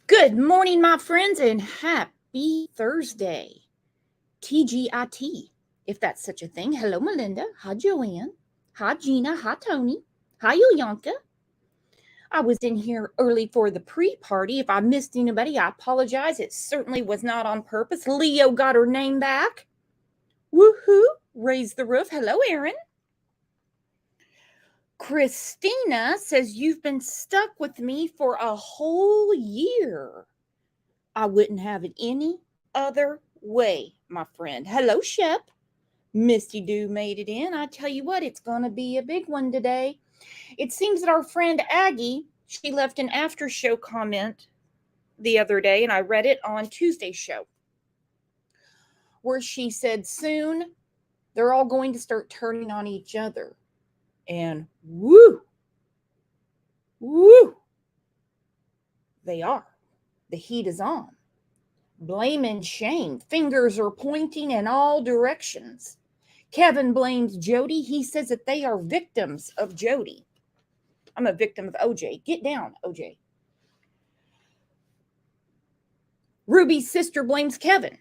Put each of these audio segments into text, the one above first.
Good morning, my friends, and happy Thursday. TGIT, if that's such a thing. Hello, Melinda. Hi, Joanne. Hi, Gina. Hi, Tony. Hi, Yulianka. I was in here early for the pre-party. If I missed anybody, I apologize. It certainly was not on purpose. Leo got her name back. Woohoo! Raise the roof. Hello, Aaron. Christina says you've been stuck with me for a whole year. I wouldn't have it any other way, my friend. Hello, Shep. Misty Doo made it in. I tell you what, it's going to be a big one today. It seems that our friend Aggie, she left an after show comment the other day, and I read it on Tuesday's show, where she said, soon they're all going to start turning on each other. And woo, they are. The heat is on. Blame and shame. Fingers are pointing in all directions. Kevin blames Jody. He says that they are victims of Jody. I'm a victim of OJ. Get down, OJ. Ruby's sister blames Kevin.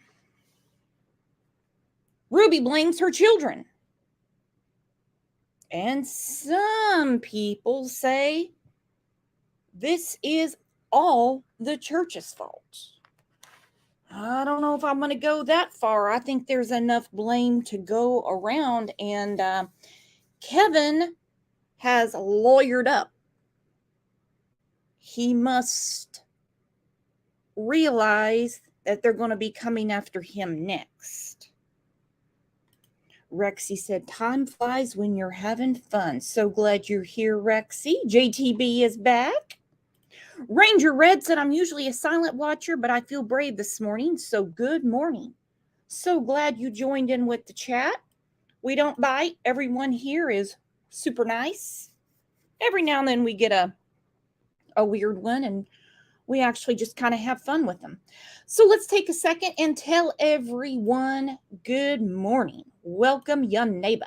Ruby blames her children. And some people say this is all the church's fault. I don't know if I'm going to go that far. I think there's enough blame to go around. And Kevin has lawyered up. He must realize that they're going to be coming after him next. Rexy said, time flies when you're having fun. So glad you're here, Rexy. JTB is back. Ranger Red said, I'm usually a silent watcher, but I feel brave this morning. So good morning. So glad you joined in with the chat. We don't bite. Everyone here is super nice. Every now and then we get a weird one, and we actually just kind of have fun with them. So let's take a second and tell everyone good morning. Welcome, your neighbor.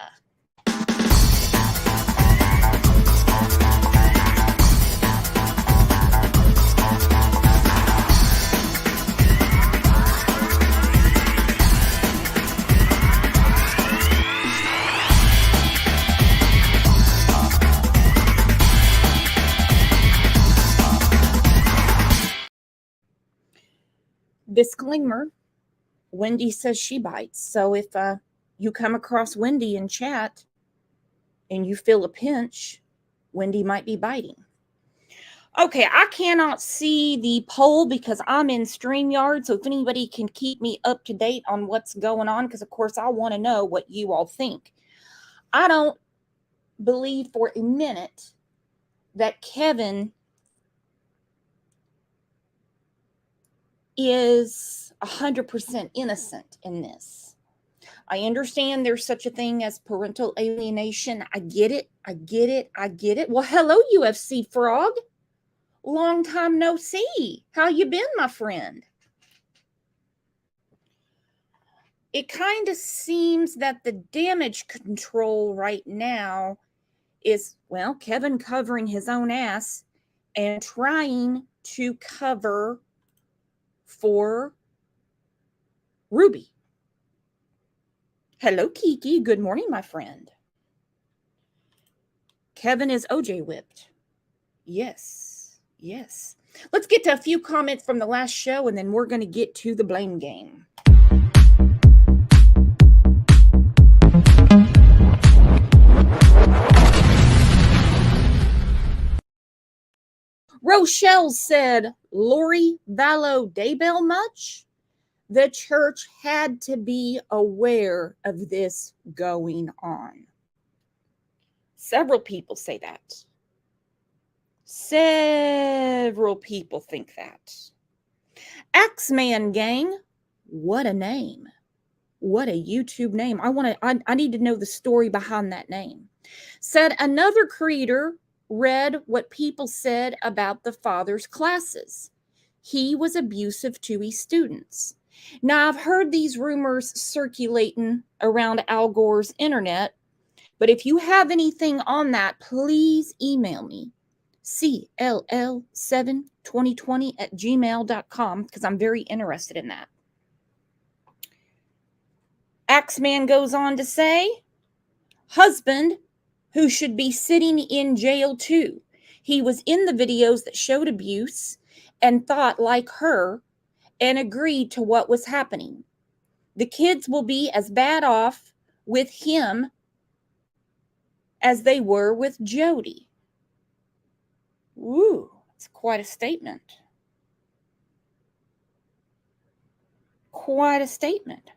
Disclaimer, Wendy says she bites. So if you come across Wendy in chat and you feel a pinch, Wendy might be biting. Okay, I cannot see the poll because I'm in StreamYard. So if anybody can keep me up to date on what's going on, because of course I want to know what you all think. I don't believe for a minute that Kevin is 100% innocent in this. I understand there's such a thing as parental alienation. I get it. Well, hello, UFC Frog. Long time no see. How you been, my friend? It kind of seems that the damage control right now is, well, Kevin covering his own ass and trying to cover for Ruby. Hello, Kiki. Good morning, my friend. Kevin is OJ whipped. Yes. Let's get to a few comments from the last show, and then we're going to get to the blame game. Rochelle said, Lori Vallow Daybell much? The church had to be aware of this going on. Several people say that. Several people think that. Axeman Gang, what a name. What a YouTube name. I need to know the story behind that name. Said another creator read what people said about the father's classes. He was abusive to his students. Now, I've heard these rumors circulating around Al Gore's internet, but if you have anything on that, please email me, cll750 2020@gmail.com because I'm very interested in that. Axeman goes on to say, husband who should be sitting in jail too. He was in the videos that showed abuse and thought like her and agreed to what was happening. The kids will be as bad off with him as they were with Jody. Ooh, it's quite a statement. Quite a statement.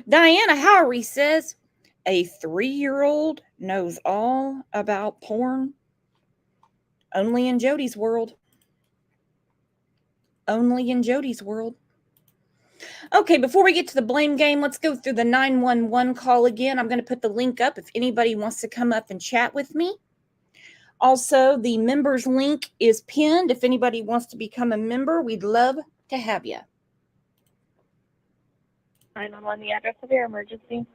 Diana Howery says, a 3-year-old knows all about porn. Only in Jody's world. Only in Jody's world. Okay, before we get to the blame game, let's go through the 911 call again. I'm going to put the link up if anybody wants to come up and chat with me. Also, the members link is pinned. If anybody wants to become a member, we'd love to have you. 911, the address of your emergency.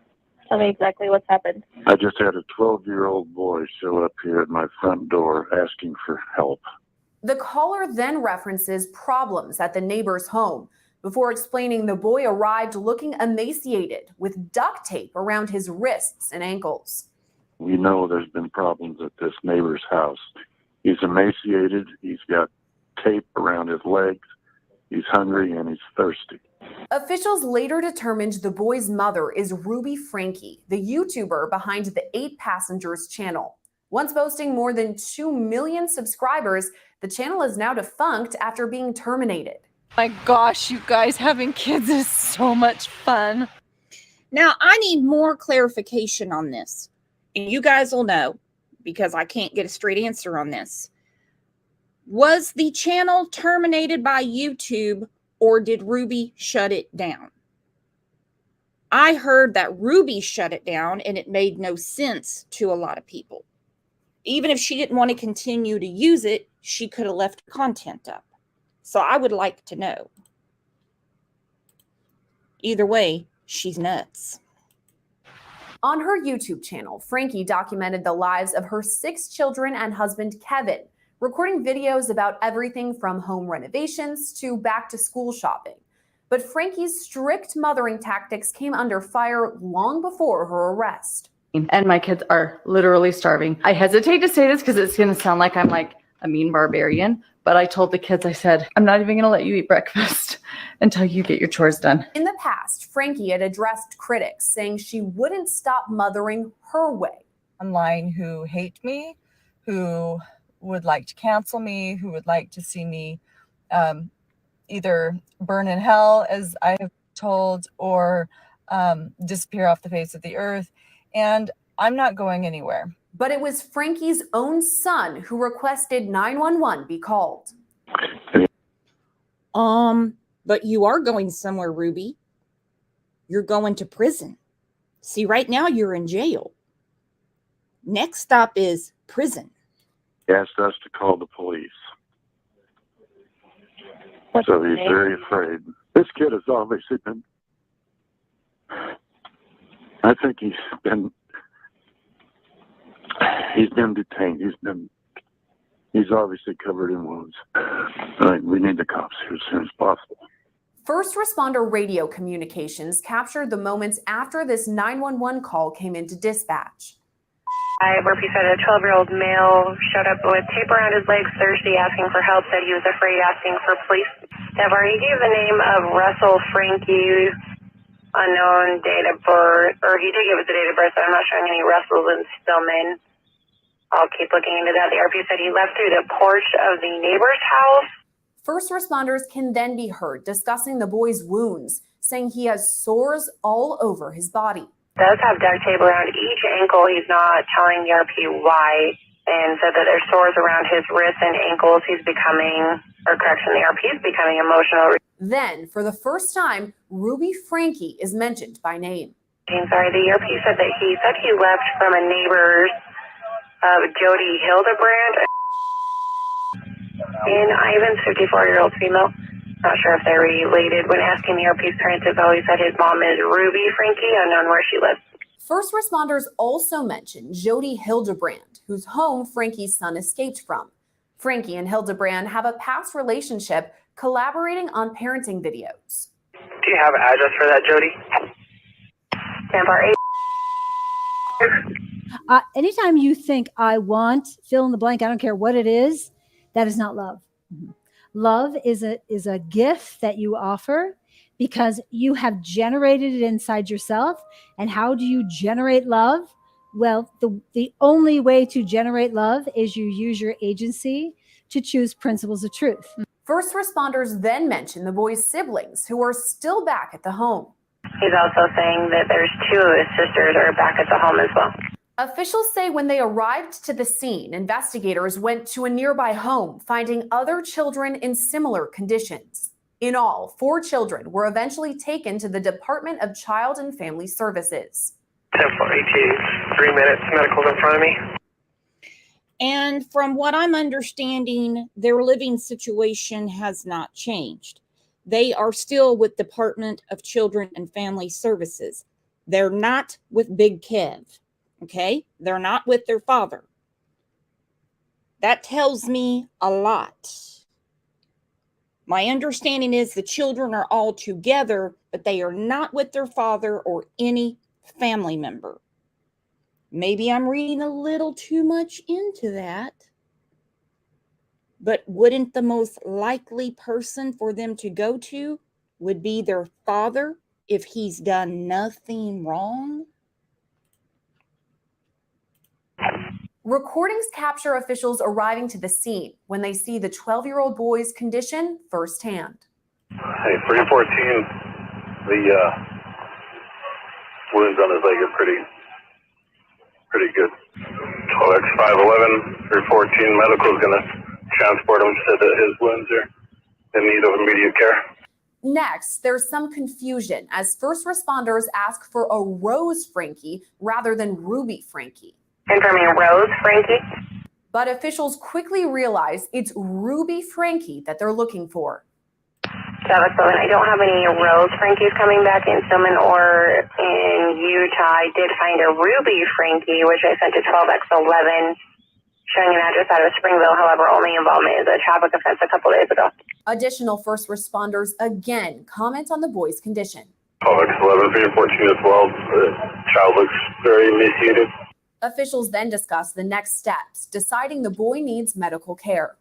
Tell me exactly what's happened. I just had a 12-year-old boy show up here at my front door asking for help. The caller then references problems at the neighbor's home before explaining the boy arrived looking emaciated with duct tape around his wrists and ankles. We know there's been problems at this neighbor's house. He's emaciated, he's got tape around his legs, he's hungry, and he's thirsty. Officials later determined the boy's mother is Ruby Franke, the YouTuber behind the 8 Passengers channel. Once boasting more than 2 million subscribers, the channel is now defunct after being terminated. My gosh, you guys, having kids is so much fun. Now, I need more clarification on this. And you guys will know because I can't get a straight answer on this. Was the channel terminated by YouTube or did Ruby shut it down? I heard that Ruby shut it down and it made no sense to a lot of people. Even if she didn't want to continue to use it, she could have left content up. So I would like to know. Either way, she's nuts. On her YouTube channel, Franke documented the lives of her 6 children and husband, Kevin, recording videos about everything from home renovations to back to school shopping. But Franke's strict mothering tactics came under fire long before her arrest. And my kids are literally starving. I hesitate to say this because it's going to sound like I'm like a mean barbarian, but I told the kids, I said, I'm not even going to let you eat breakfast until you get your chores done. In the past, Franke had addressed critics, saying she wouldn't stop mothering her way. Online who hate me, who would like to cancel me, who would like to see me either burn in hell, as I have told, or disappear off the face of the earth. And I'm not going anywhere. But it was Franke's own son who requested 911 be called. But you are going somewhere, Ruby. You're going to prison. See, right now you're in jail. Next stop is prison. He asked us to call the police. So he's very afraid. This kid has obviously been, I think he's been detained. He's obviously covered in wounds. We need the cops here as soon as possible. First responder radio communications captured the moments after this 911 call came into dispatch. I repeat that a 12-year-old male showed up with tape around his legs, thirsty, asking for help, said he was afraid, asking for police. Deborah, he gave the name of Russell Franke, unknown date of birth, or he did give us the date of birth, but I'm not showing any Russells in Stillman. I'll keep looking into that. The RP said he left through the porch of the neighbor's house. First responders can then be heard discussing the boy's wounds, saying he has sores all over his body. Does have duct tape around each ankle. He's not telling the RP why, and said that there's sores around his wrists and ankles. He's becoming, or correction, the RP is becoming emotional. Then, for the first time, Ruby Franke is mentioned by name. Sorry, the RP said that he left from a neighbor's Jody Hildebrand and Ivan's 54-year-old female. Not sure if they're related. When asking the RP's parents, they've always said his mom is Ruby Franke, unknown where she lives. First responders also mentioned Jody Hildebrand, whose home Franke's son escaped from. Frankie and Hildebrand have a past relationship, collaborating on parenting videos. Do you have an address for that, Jody? Tampa 8. Anytime you think I want fill in the blank, I don't care what it is, that is not love. Love is a gift that you offer because you have generated it inside yourself. And how do you generate love? Well, the only way to generate love is you use your agency to choose principles of truth. First responders then mention the boy's siblings who are still back at the home. He's also saying that there's 2 of his sisters are back at the home as well. Officials say when they arrived to the scene, investigators went to a nearby home, finding other children in similar conditions. In all, 4 children were eventually taken to the Department of Child and Family Services. 10-4, 3 minutes, medical's in front of me. And from what I'm understanding, their living situation has not changed. They are still with Department of Children and Family Services. They're not with Big Kev, okay? They're not with their father. That tells me a lot. My understanding is the children are all together, but they are not with their father or any family member. Maybe I'm reading a little too much into that. But wouldn't the most likely person for them to go to would be their father if he's done nothing wrong? Recordings capture officials arriving to the scene when they see the 12-year-old boy's condition firsthand. Hey, 314, the wounds on his leg are pretty good. 12X511, 314, medical's going to transport him. Said that his wounds are in need of immediate care. Next, there's some confusion as first responders ask for a Rose Frankie rather than Ruby Frankie. Confirming Rose Frankie. But officials quickly realize it's Ruby Frankie that they're looking for. Travis 7, I don't have any Rose Frankies coming back in Stillman or in Utah. I did find a Ruby Frankie, which I sent to 12X11, showing an address out of Springville. However, only involvement is a traffic offense a couple days ago. Additional first responders again comment on the boy's condition. 12X11, 314 as well. The child looks very emaciated. Officials then discuss the next steps, deciding the boy needs medical care.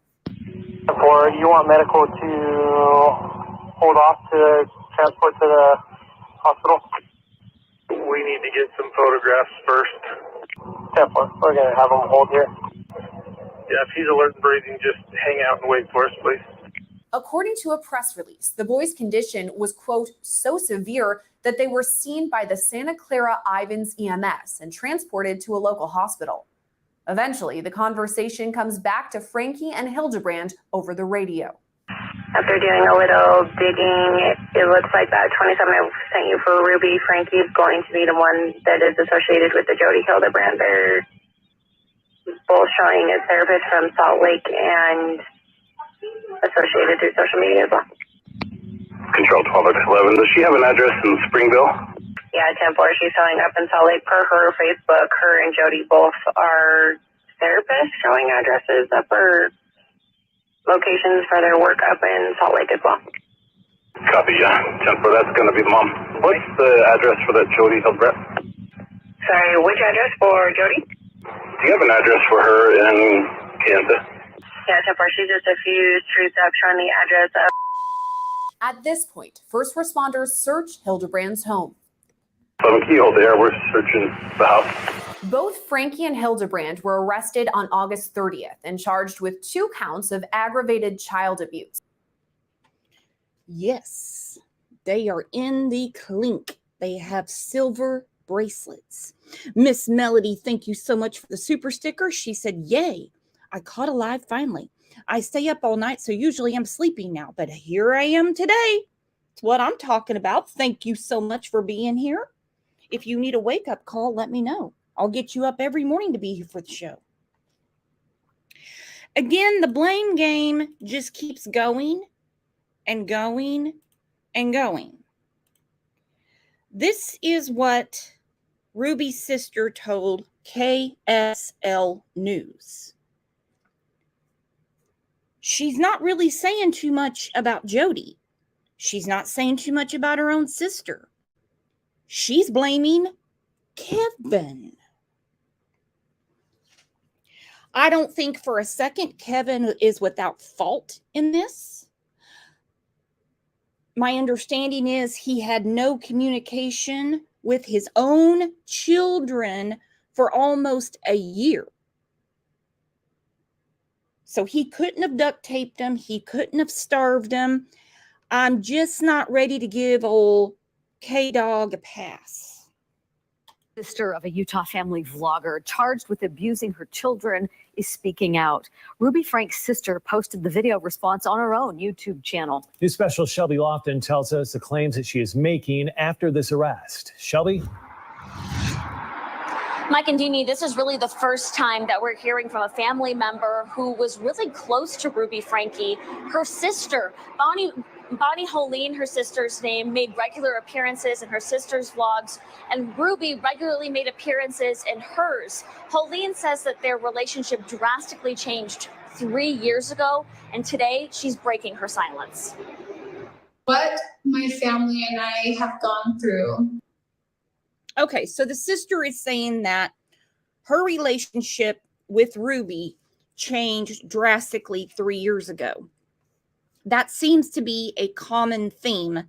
Or you want medical to hold off to transport to the hospital? We need to get some photographs first. 10-4, we're going to have him hold here. Yeah, if he's alert and breathing, just hang out and wait for us, please. According to a press release, the boy's condition was, quote, so severe that they were seen by the Santa Clara Ivans EMS and transported to a local hospital. Eventually, the conversation comes back to Frankie and Hildebrand over the radio. After doing a little digging, it looks like that 27 I sent you for Ruby Frankie is going to be the one that is associated with the Jody Hildebrand. They're both showing as therapists from Salt Lake and associated through social media as well. Control 12X11, does she have an address in Springville? Yeah, 10-4, she's showing up in Salt Lake per her Facebook. Her and Jody both are therapists showing addresses up or locations for their work up in Salt Lake as well. Copy, yeah. 10-4, that's going to be the mom. What's the address for that Jody Hildebrand? Sorry, which address for Jody? Do you have an address for her in Kansas? Yeah, 10-4, she's just a few streets up showing the address of. At this point, first responders search Hildebrand's home. 7 key, hold there. We're searching the house. Both Frankie and Hildebrand were arrested on August 30th and charged with 2 counts of aggravated child abuse. Yes, they are in the clink. They have silver bracelets. Miss Melody, thank you so much for the super sticker. She said, yay, I caught alive finally. I stay up all night, so usually I'm sleeping now, but here I am today. It's what I'm talking about. Thank you so much for being here. If you need a wake-up call, let me know. I'll get you up every morning to be here for the show. Again, the blame game just keeps going and going and going. This is what Ruby's sister told KSL News. she's not really saying too much about Jody. She's not saying too much about her own sister. She's blaming Kevin. I don't think for a second Kevin is without fault in this. My understanding is he had no communication with his own children for almost a year. So he couldn't have duct taped them. He couldn't have starved them. I'm just not ready to give old K-Dog a pass. Sister of a Utah family vlogger charged with abusing her children is speaking out. Ruby Frank's sister posted the video response on her own YouTube channel. News special Shelby Lofton tells us the claims that she is making after this arrest. Shelby? Mike and Dini, this is really the first time that we're hearing from a family member who was really close to Ruby Franke. Her sister, Bonnie Holeen, her sister's name, made regular appearances in her sister's vlogs, and Ruby regularly made appearances in hers. Holeen says that their relationship drastically changed 3 years ago, and today she's breaking her silence. What my family and I have gone through. Okay, so the sister is saying that her relationship with Ruby changed drastically 3 years ago. That seems to be a common theme.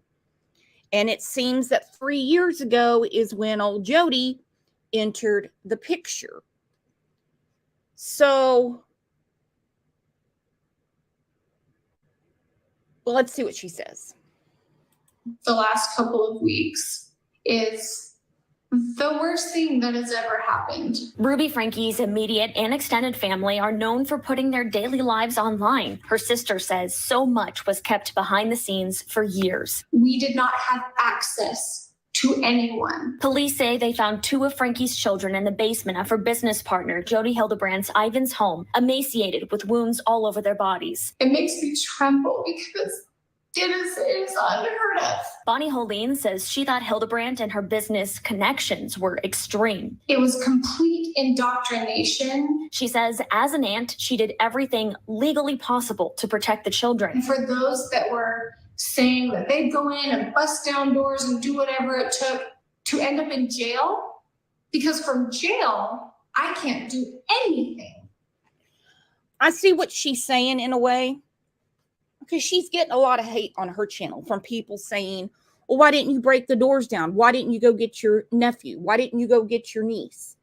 And it seems that 3 years ago is when old Jody entered the picture. So, well, let's see what she says. The last couple of weeks is the worst thing that has ever happened. Ruby Franke's immediate and extended family are known for putting their daily lives online. Her sister says so much was kept behind the scenes for years. We did not have access to anyone. Police say they found 2 of Franke's children in the basement of her business partner, Jody Hildebrandt's Ivan's home, emaciated with wounds all over their bodies. It makes me tremble because it is unheard of. Bonnie Holeen says she thought Hildebrandt and her business connections were extreme. It was complete indoctrination. She says as an aunt, she did everything legally possible to protect the children. And for those that were saying that they'd go in and bust down doors and do whatever it took to end up in jail, because from jail, I can't do anything. I see what she's saying in a way. Because she's getting a lot of hate on her channel from people saying, well, why didn't you break the doors down? Why didn't you go get your nephew? Why didn't you go get your niece?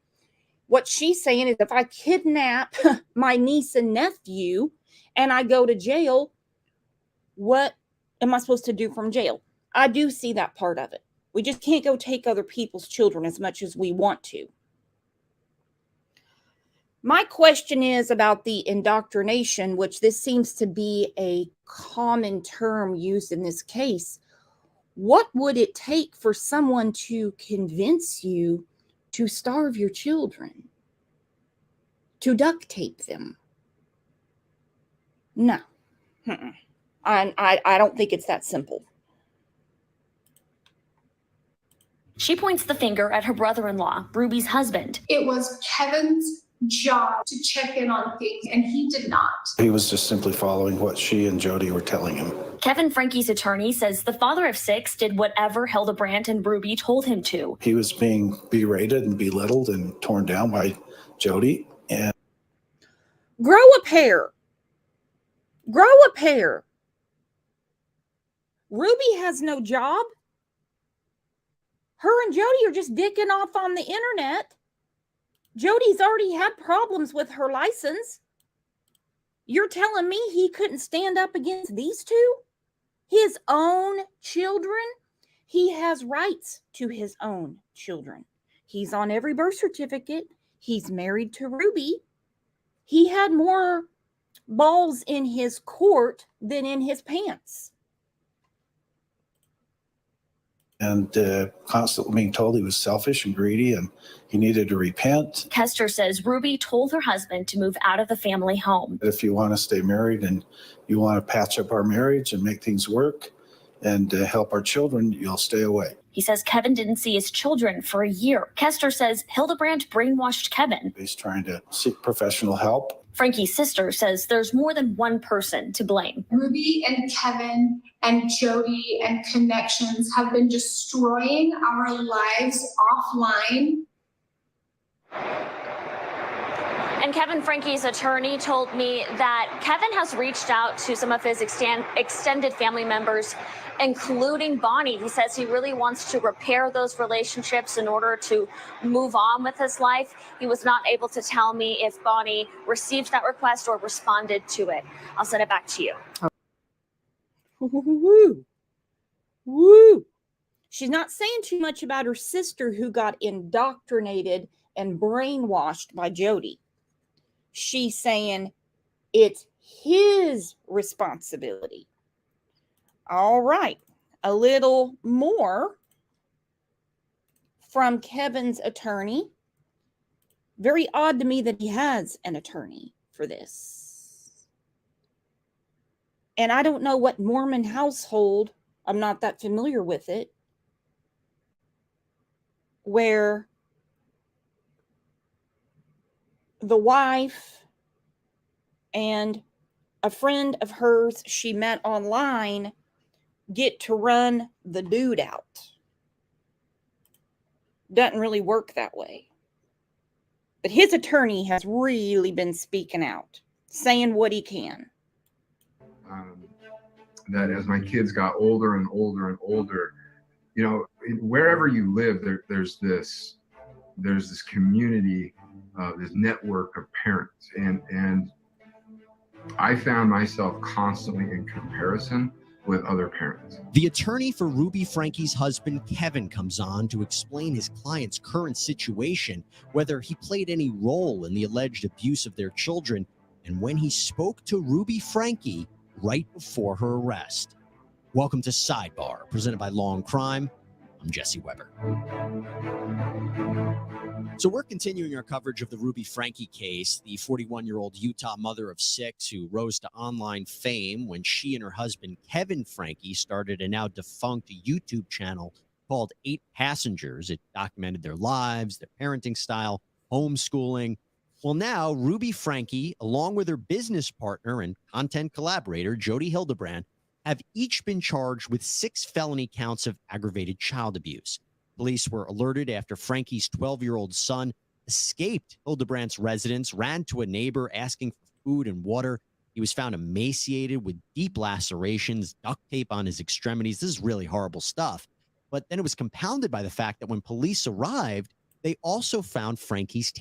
What she's saying is if I kidnap my niece and nephew and I go to jail, what am I supposed to do from jail? I do see that part of it. We just can't go take other people's children as much as we want to. My question is about the indoctrination, which this seems to be a common term used in this case. What would it take for someone to convince you to starve your children? To duct tape them? No. I don't think it's that simple. She points the finger at her brother-in-law, Ruby's husband. It was Kevin's job to check in on things, and he did not. He was just simply following what she and Jody were telling him. Kevin Franke's attorney says the father of 6 did whatever Hildebrandt and Ruby told him to. He was being berated and belittled and torn down by Jody. And grow a pair. Grow a pair. Ruby has no job. Her and Jody are just dicking off on the internet. Jody's already had problems with her license. You're telling me he couldn't stand up against these two? His own children? He has rights to his own children. He's on every birth certificate. He's married to Ruby. He had more balls in his court than in his pants. And constantly being told he was selfish and greedy and he needed to repent. Kester says Ruby told her husband to move out of the family home. If you want to stay married and you want to patch up our marriage and make things work and help our children, you'll stay away. He says Kevin didn't see his children for a year. Kester says Hildebrandt brainwashed Kevin. He's trying to seek professional help. Frankie's sister says there's more than one person to blame. Ruby and Kevin and Jody and connections have been destroying our lives offline. And Kevin Frankie's attorney told me that Kevin has reached out to some of his extended family members, including Bonnie. He says he really wants to repair those relationships in order to move on with his life. He was not able to tell me if Bonnie received that request or responded to it. I'll send it back to you. Woo. Woo. She's not saying too much about her sister who got indoctrinated and brainwashed by Jody. She's saying it's his responsibility. All right. A little more from Kevin's attorney. Very odd to me that he has an attorney for this. And I don't know what Mormon household, I'm not that familiar with it, where the wife and a friend of hers she met online get to run the dude out. Doesn't really work that way. But his attorney has really been speaking out, saying what he can. That as my kids got older and older and older, you know, wherever you live, there's this community, this network of parents, and I found myself constantly in comparison with other parents. The attorney for Ruby Frankie's husband, Kevin, comes on to explain his client's current situation, whether he played any role in the alleged abuse of their children, and when he spoke to Ruby Frankie right before her arrest. Welcome to Sidebar, presented by Law and Crime. I'm Jesse Weber. So we're continuing our coverage of the Ruby Frankie case, the 41-year-old Utah mother of 6 who rose to online fame when she and her husband, Kevin Frankie, started a now defunct YouTube channel called 8 Passengers. It documented their lives, their parenting style, homeschooling. Well, now Ruby Frankie, along with her business partner and content collaborator, Jody Hildebrandt, have each been charged with 6 felony counts of aggravated child abuse. Police were alerted after Frankie's 12-year-old son escaped Hildebrandt's residence, ran to a neighbor asking for food and water. He was found emaciated with deep lacerations, duct tape on his extremities. This is really horrible stuff. But then it was compounded by the fact that when police arrived, they also found Frankie's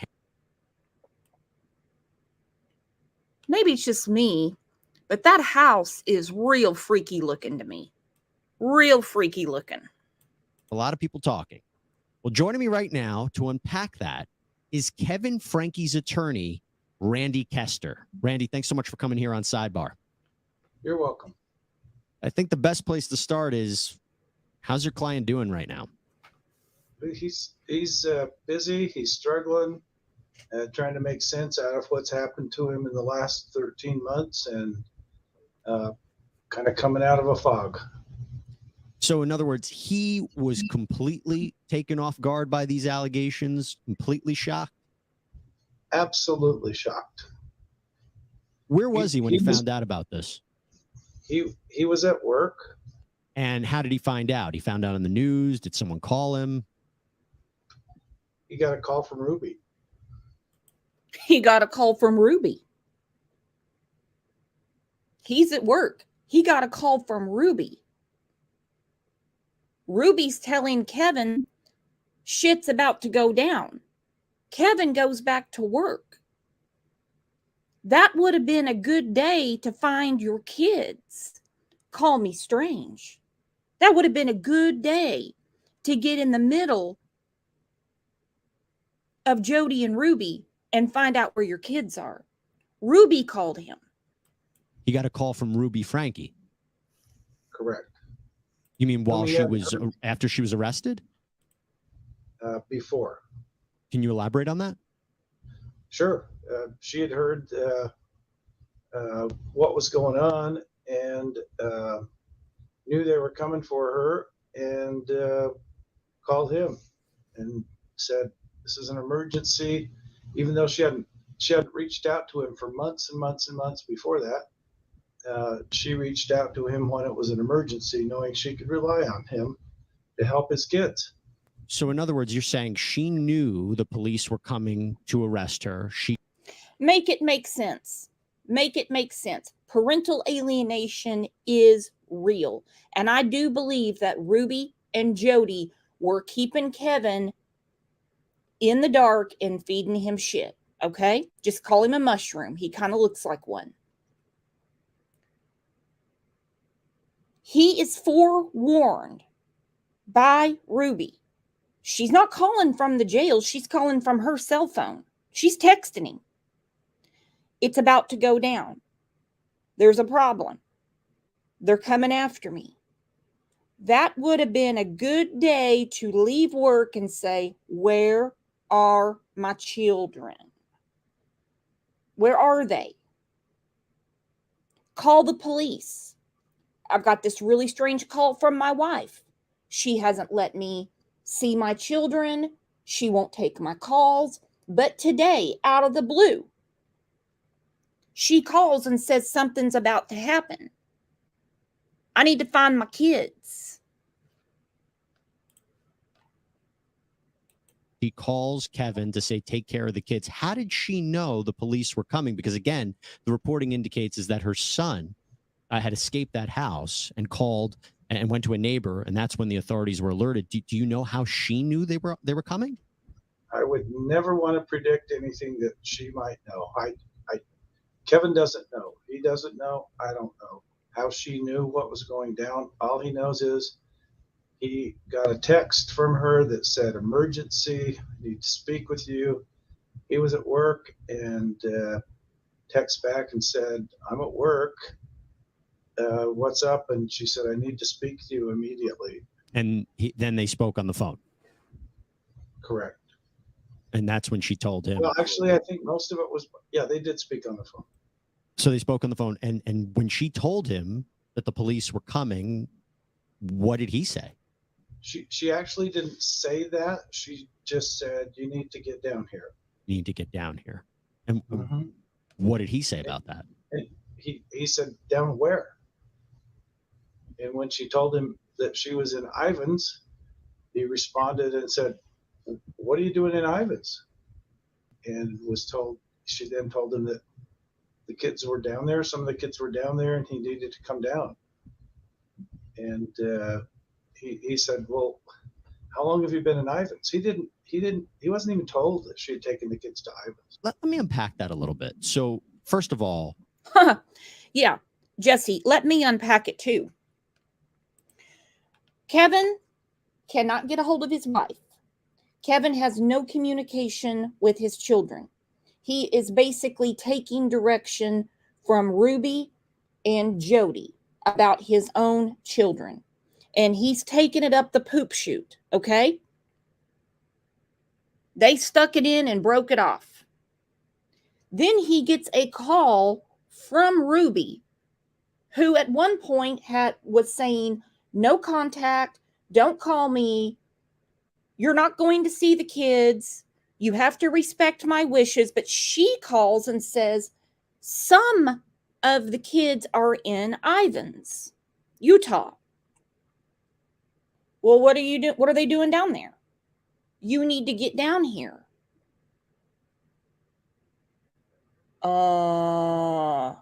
Maybe it's just me, but that house is real freaky looking to me. Real freaky looking. A lot of people talking. Well, joining me right now to unpack that is Kevin Frankie's attorney, Randy Kester. Randy, thanks so much for coming here on Sidebar. You're welcome. I think the best place to start is, how's your client doing right now? He's busy. He's struggling, trying to make sense out of what's happened to him in the last 13 months and kind of coming out of a fog. So in other words, he was completely taken off guard by these allegations, completely shocked? Absolutely shocked. Where was he when he found out about this? He was at work. And how did he find out? He found out on the news? Did someone call him? He got a call from Ruby. He got a call from Ruby. He's at work. He got a call from Ruby. Ruby's telling Kevin shit's about to go down. Kevin goes back to work. That would have been a good day to find your kids. Call me strange. That would have been a good day to get in the middle of Jody and Ruby and find out where your kids are. Ruby called him. He got a call from Ruby Frankie. Correct. You mean while she was, after she was arrested? Before. Can you elaborate on that? Sure. She had heard what was going on and knew they were coming for her and called him and said, "This is an emergency," even though she hadn't reached out to him for months and months and months before that. She reached out to him when it was an emergency, knowing she could rely on him to help his kids. So, in other words, you're saying she knew the police were coming to arrest her. Make it make sense. Make it make sense. Parental alienation is real. And I do believe that Ruby and Jody were keeping Kevin in the dark and feeding him shit. Okay? Just call him a mushroom. He kind of looks like one. He is forewarned by Ruby. She's not calling from the jail. She's calling from her cell phone. She's texting him. It's about to go down. There's a problem. They're coming after me. That would have been a good day to leave work and say, "Where are my children? Where are they?" Call the police. I've got this really strange call from my wife. She hasn't let me see my children. She won't take my calls. But today, out of the blue, she calls and says something's about to happen. I need to find my kids. She calls Kevin to say, take care of the kids. How did she know the police were coming? Because again, the reporting indicates is that her son had escaped that house and called and went to a neighbor, and that's when the authorities were alerted. Do you know how she knew they were coming? I would never want to predict anything that she might know. Kevin doesn't know. He doesn't know. I don't know how she knew what was going down. All he knows is he got a text from her that said, "Emergency, need to speak with you." He was at work and text back and said, "I'm at work. What's up?" And she said, "I need to speak to you immediately." And then they spoke on the phone. Correct. And that's when she told him. Well, actually, I think most of it was, they did speak on the phone. So they spoke on the phone. And when she told him that the police were coming, what did he say? She actually didn't say that. She just said, "You need to get down here." You need to get down here. And what did he say about that? And he said, "Down where?" And when she told him that she was in Ivins, he responded and said, "What are you doing in Ivins?" And she then told him that the kids were down there. Some of the kids were down there and he needed to come down. And he said, "Well, how long have you been in Ivins?" He wasn't even told that she had taken the kids to Ivins. Let me unpack that a little bit. So first of all, yeah, Jesse, let me unpack it too. Kevin cannot get a hold of his wife. Kevin has no communication with his children. He is basically taking direction from Ruby and Jody about his own children. And he's taking it up the poop chute, okay? They stuck it in and broke it off. Then he gets a call from Ruby, who at one point was saying, "No contact, don't call me, you're not going to see the kids, you have to respect my wishes." But she calls and says, some of the kids are in Ivins, Utah. Well, what are they doing down there? You need to get down here. I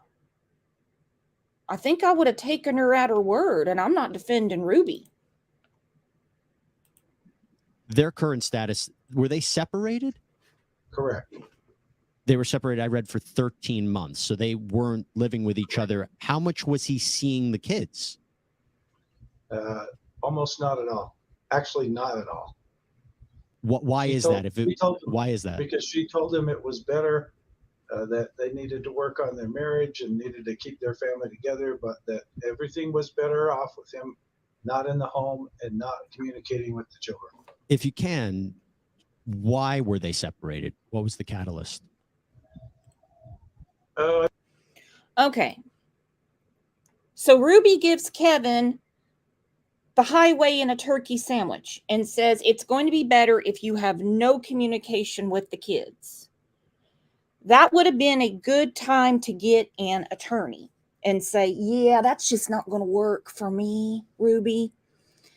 think I would have taken her at her word, and I'm not defending Ruby. their current status, were they separated? Correct. They were separated, I read, for 13 months. So they weren't living with each other. How much was he seeing the kids? Almost not at all. Actually, not at all. Why is that? Why is that? Because she told him it was better that they needed to work on their marriage and needed to keep their family together, but that everything was better off with him not in the home and not communicating with the children. If you can, why were they separated? What was the catalyst? Okay. So Ruby gives Kevin the highway and a turkey sandwich and says it's going to be better if you have no communication with the kids. That would have been a good time to get an attorney and say, yeah, that's just not going to work for me, Ruby.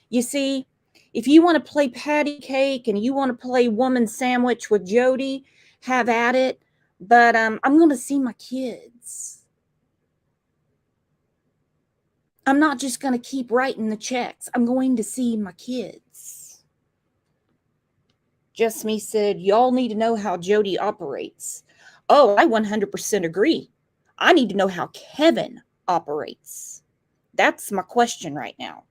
You see, if you want to play patty cake and you want to play woman sandwich with Jody, have at it. But I'm going to see my kids. I'm not just going to keep writing the checks. I'm going to see my kids. Just Me said, y'all need to know how Jody operates. Oh, I 100% agree. I need to know how Kevin operates. That's my question right now.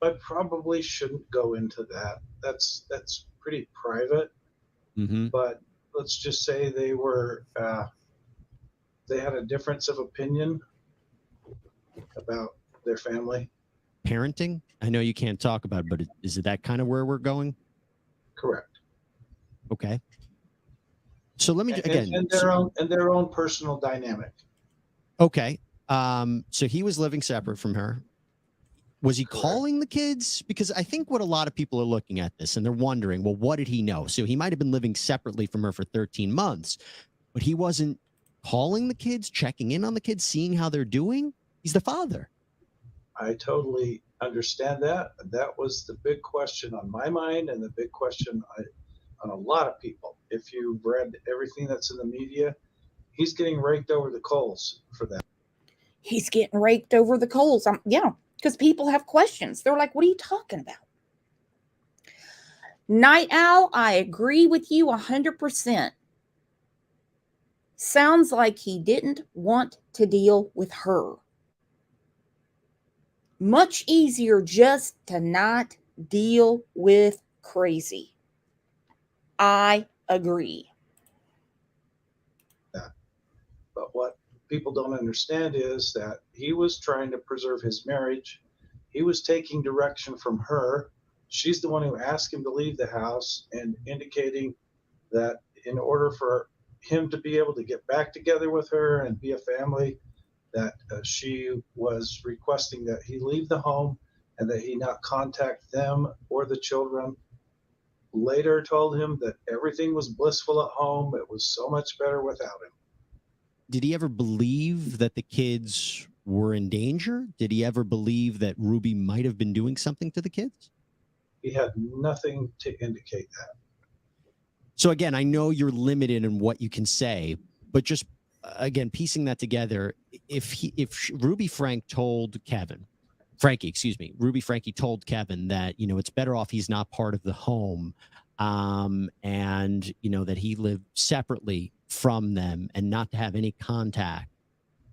I probably shouldn't go into that. That's pretty private. Mm-hmm. But let's just say they had a difference of opinion about their family. Parenting? I know you can't talk about it, but is it that kind of where we're going? Correct. Okay. So let me again. And their own personal dynamic. Okay. So he was living separate from her. Was he calling the kids? Because I think what a lot of people are looking at this and they're wondering, well, what did he know? So he might have been living separately from her for 13 months, but he wasn't calling the kids, checking in on the kids, seeing how they're doing. He's the father. I totally understand that. That was the big question on my mind and the big question on a lot of people. If you've read everything that's in the media, he's getting raked over the coals for that. He's getting raked over the coals. Yeah, because people have questions. They're like, what are you talking about? Night Owl, I agree with you 100%. Sounds like he didn't want to deal with her. Much easier just to not deal with crazy. I agree. But what people don't understand is that he was trying to preserve his marriage. He was taking direction from her. She's the one who asked him to leave the house and indicating that in order for him to be able to get back together with her and be a family, that she was requesting that he leave the home and that he not contact them or the children. Later told him that everything was blissful at home. It was so much better without him. Did he ever believe that the kids were in danger? Did he ever believe that Ruby might have been doing something to the kids? He had nothing to indicate that. So again, I know you're limited in what you can say, but just again, piecing that together, if Ruby Frankie told Kevin that, it's better off he's not part of the home, and, that he lived separately from them and not to have any contact.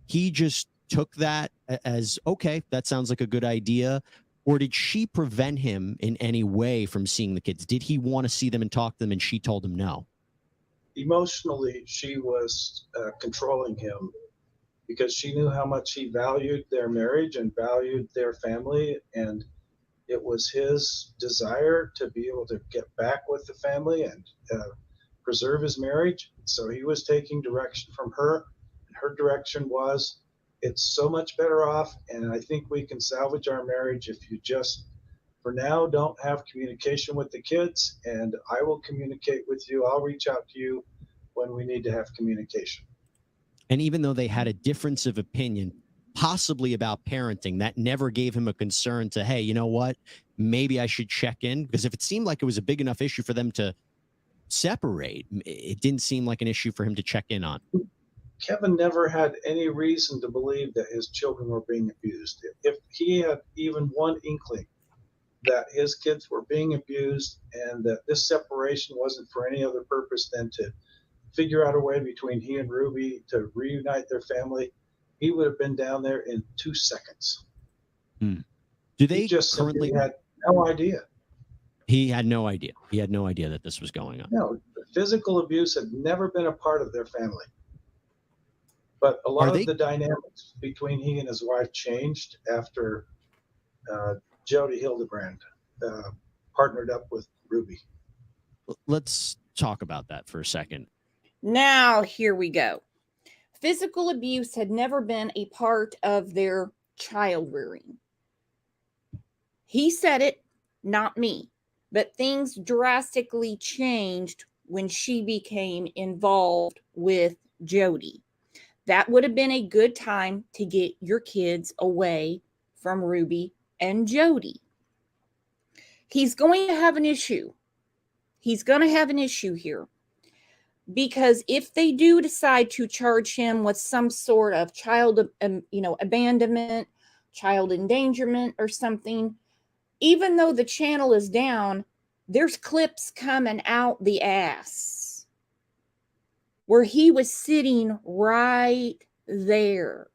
He just took that as, okay, that sounds like a good idea. Or did she prevent him in any way from seeing the kids? Did he want to see them and talk to them and she told him no? Emotionally, she was controlling him because she knew how much he valued their marriage and valued their family. And it was his desire to be able to get back with the family and preserve his marriage. So he was taking direction from her. And her direction was, it's so much better off. And I think we can salvage our marriage if you just, for now, don't have communication with the kids. And I will communicate with you. I'll reach out to you when we need to have communication. And even though they had a difference of opinion, possibly about parenting, that never gave him a concern to, hey, you know what, maybe I should check in. Because if it seemed like it was a big enough issue for them to separate, it didn't seem like an issue for him to check in on. Kevin never had any reason to believe that his children were being abused. If he had even one inkling that his kids were being abused and that this separation wasn't for any other purpose than to figure out a way between he and Ruby to reunite their family, he would have been down there in 2 seconds. Do they he just currently had no idea? He had no idea. He had no idea that this was going on. No, physical abuse had never been a part of their family. But a lot of the dynamics between he and his wife changed after Jody Hildebrand partnered up with Ruby. Let's talk about that for a second. Now, here we go. Physical abuse had never been a part of their child rearing. He said it, not me. But things drastically changed when she became involved with Jody. That would have been a good time to get your kids away from Ruby and Jody. He's going to have an issue. He's going to have an issue here. Because if they do decide to charge him with some sort of child, abandonment, child endangerment or something, even though the channel is down, there's clips coming out the ass where he was sitting right there.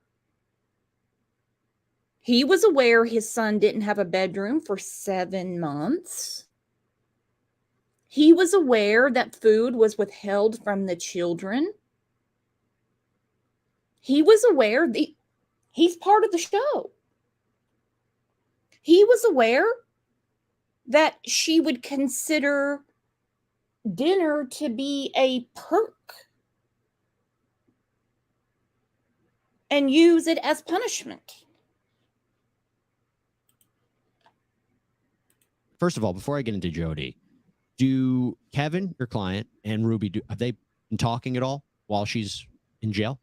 He was aware his son didn't have a bedroom for 7 months. He was aware that food was withheld from the children. He was aware he's part of the show. He was aware that she would consider dinner to be a perk and use it as punishment. First of all, before I get into Jody, do Kevin, your client, and Ruby, have they been talking at all while she's in jail?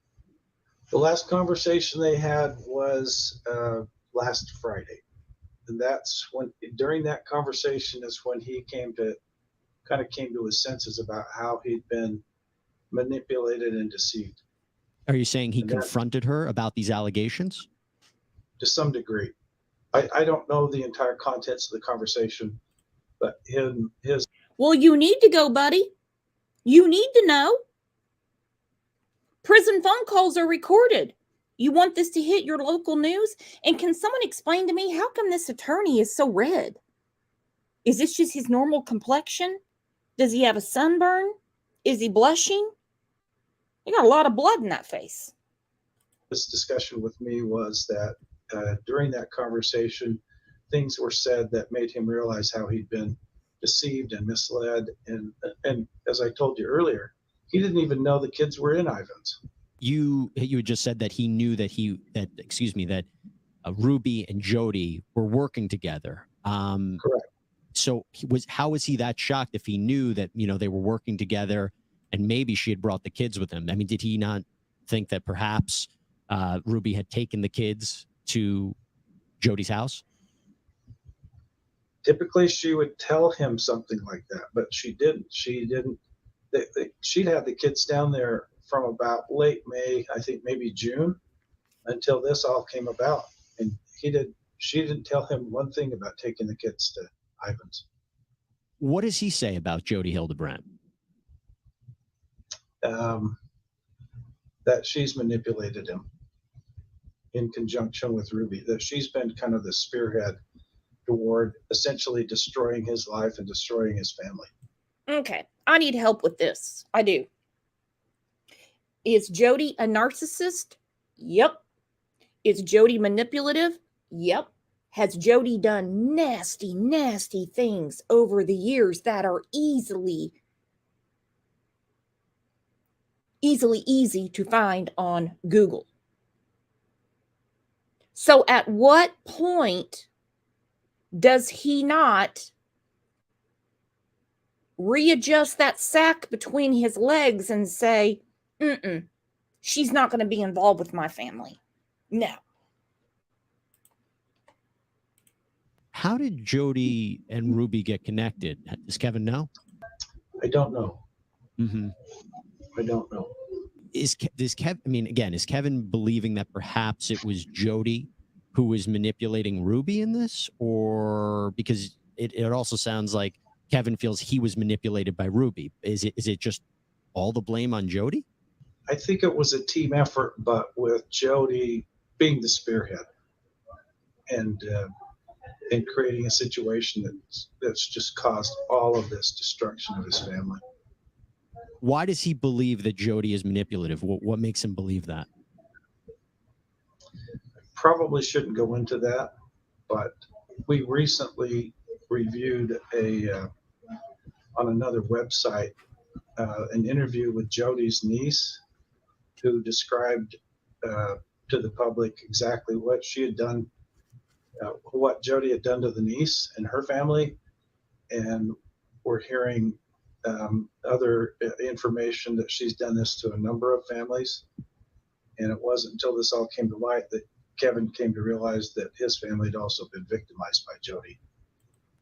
The last conversation they had was last Friday. And that's when, during that conversation is when he came to his senses about how he'd been manipulated and deceived. Are you saying he confronted her about these allegations? To some degree. I don't know the entire contents of the conversation, but his. Well, you need to go, buddy. You need to know. Prison phone calls are recorded. You want this to hit your local news? And can someone explain to me, how come this attorney is so red? Is this just his normal complexion? Does he have a sunburn? Is he blushing? He got a lot of blood in that face. This discussion with me was that during that conversation, things were said that made him realize how he'd been deceived and misled. And as I told you earlier, he didn't even know the kids were in Ivans. You had just said that he knew that Ruby and Jody were working together. Correct. So how was he that shocked if he knew that, they were working together and maybe she had brought the kids with him? I mean, did he not think that perhaps Ruby had taken the kids to Jody's house? Typically, she would tell him something like that, but she didn't. She'd had the kids down there from about late May, I think maybe June, until this all came about. And she didn't tell him one thing about taking the kids to Ivans. What does he say about Jody Hildebrandt? That she's manipulated him in conjunction with Ruby, that she's been kind of the spearhead toward essentially destroying his life and destroying his family. Okay, I need help with this. I do. Is Jody a narcissist? Yep. Is Jody manipulative? Yep. Has Jody done nasty, nasty things over the years that are easy to find on Google? So at what point does he not readjust that sack between his legs and say, she's not going to be involved with my family? No. How did Jody and Ruby get connected? Does Kevin know? I don't know. Mm-hmm. I don't know. Is Kevin believing that perhaps it was Jody who was manipulating Ruby in this? Or because it also sounds like Kevin feels he was manipulated by Ruby. Is it just all the blame on Jody? I think it was a team effort, but with Jody being the spearhead and creating a situation that's just caused all of this destruction of his family. Why does he believe that Jody is manipulative? What makes him believe that? Probably shouldn't go into that, but we recently reviewed on another website an interview with Jody's niece, who described to the public exactly what she had done what Jody had done to the niece and her family, and we're hearing other information that she's done this to a number of families. And it wasn't until this all came to light that Kevin came to realize that his family had also been victimized by Jody.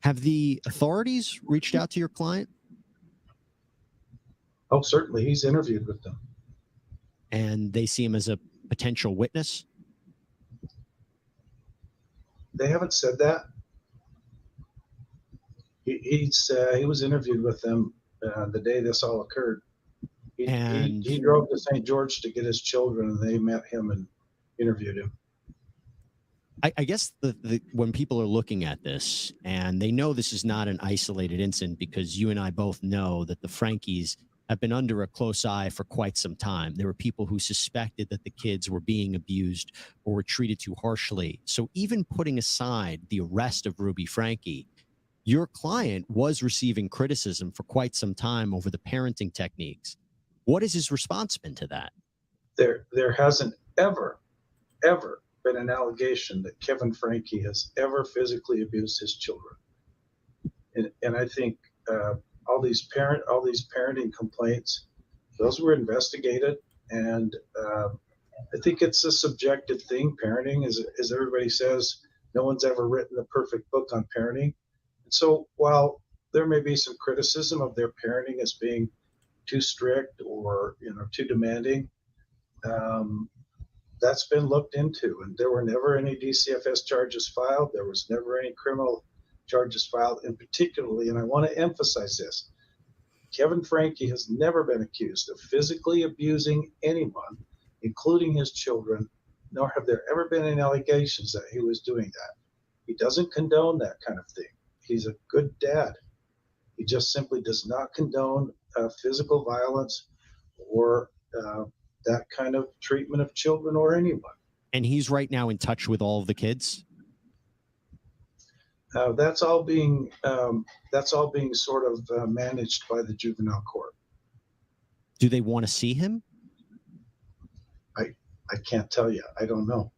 Have the authorities reached out to your client? Oh, certainly. He's interviewed with them. And they see him as a potential witness? They haven't said that. He was interviewed with them the day this all occurred. He drove to St. George to get his children, and they met him and interviewed him. I guess when people are looking at this and they know this is not an isolated incident, because you and I both know that the Frankies have been under a close eye for quite some time. There were people who suspected that the kids were being abused or were treated too harshly. So even putting aside the arrest of Ruby Franke, your client was receiving criticism for quite some time over the parenting techniques. What has his response been to that? There hasn't ever been an allegation that Kevin Franke has ever physically abused his children. And I think all these parenting complaints, those were investigated, and I think it's a subjective thing. Parenting, as everybody says, no one's ever written a perfect book on parenting. And so while there may be some criticism of their parenting as being too strict or too demanding, that's been looked into, and there were never any DCFS charges filed. There was never any criminal charges filed, and particularly, and I want to emphasize this, Kevin Franke has never been accused of physically abusing anyone, including his children, nor have there ever been any allegations that he was doing that. He doesn't condone that kind of thing. He's a good dad. He just simply does not condone physical violence or that kind of treatment of children or anyone. And he's right now in touch with all of the kids? That's all being sort of managed by the juvenile court. Do they want to see him? I can't tell you. I don't know.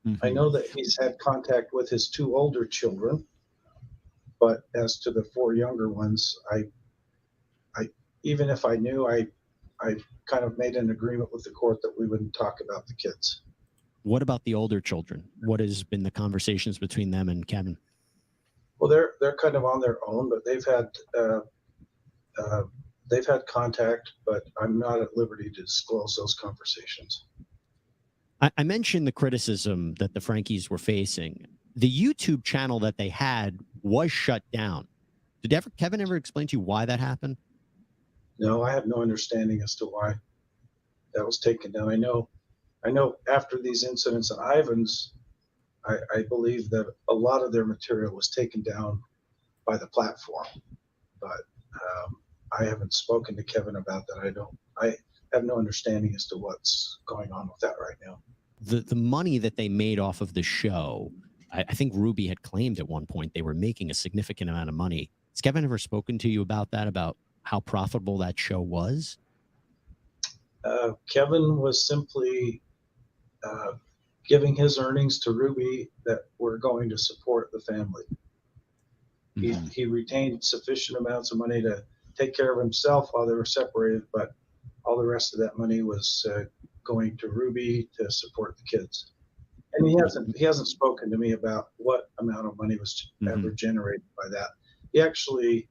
Mm-hmm. I know that he's had contact with his 2 older children, but as to the 4 younger ones, I even if I knew, I kind of made an agreement with the court that we wouldn't talk about the kids. What about the older children? What has been the conversations between them and Kevin? Well, they're kind of on their own, but they've had contact, but I'm not at liberty to disclose those conversations. I mentioned the criticism that the Frankies were facing. The YouTube channel that they had was shut down. Did Kevin ever explain to you why that happened? No, I have no understanding as to why that was taken down. I know after these incidents at Ivans, I believe that a lot of their material was taken down by the platform, but I haven't spoken to Kevin about that. I have no understanding as to what's going on with that right now. The money that they made off of the show, I think Ruby had claimed at one point they were making a significant amount of money. Has Kevin ever spoken to you about that, about how profitable that show was? Kevin was simply giving his earnings to Ruby that were going to support the family. Mm-hmm. He retained sufficient amounts of money to take care of himself while they were separated, but all the rest of that money was going to Ruby to support the kids. And he hasn't spoken to me about what amount of money was ever generated by that. He actually,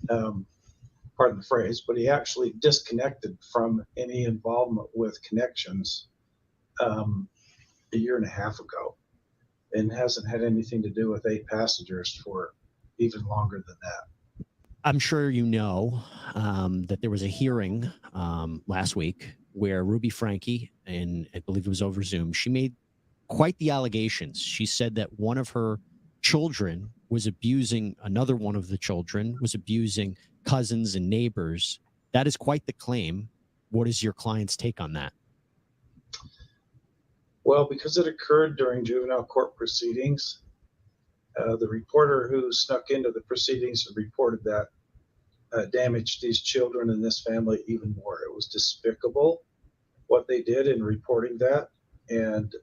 pardon the phrase, but he actually disconnected from any involvement with Connections a year and a half ago, and hasn't had anything to do with 8 passengers for even longer than that. I'm sure you know that there was a hearing last week where Ruby Franke, and I believe it was over Zoom, she made quite the allegations. She said that one of her children was abusing another one of the children, was abusing cousins and neighbors. That is quite the claim. What is your client's take on that? Well, because it occurred during juvenile court proceedings, the reporter who snuck into the proceedings and reported that damaged these children and this family even more. It was despicable what they did in reporting that, and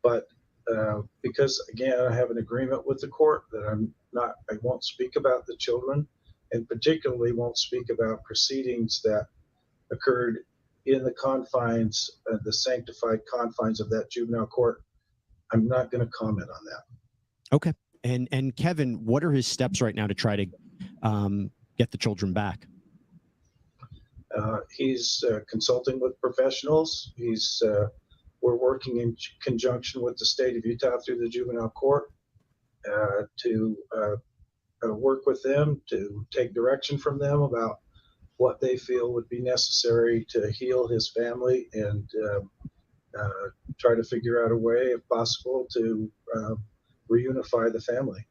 but because again, I have an agreement with the court that I won't speak about the children, and particularly won't speak about proceedings that occurred in the confines, the sanctified confines of that juvenile court. I'm not going to comment on that. Okay. And Kevin, what are his steps right now to try to get the children back? He's consulting with professionals. We're working in conjunction with the state of Utah through the juvenile court to work with them, to take direction from them about what they feel would be necessary to heal his family, and try to figure out a way, if possible, to reunify the family.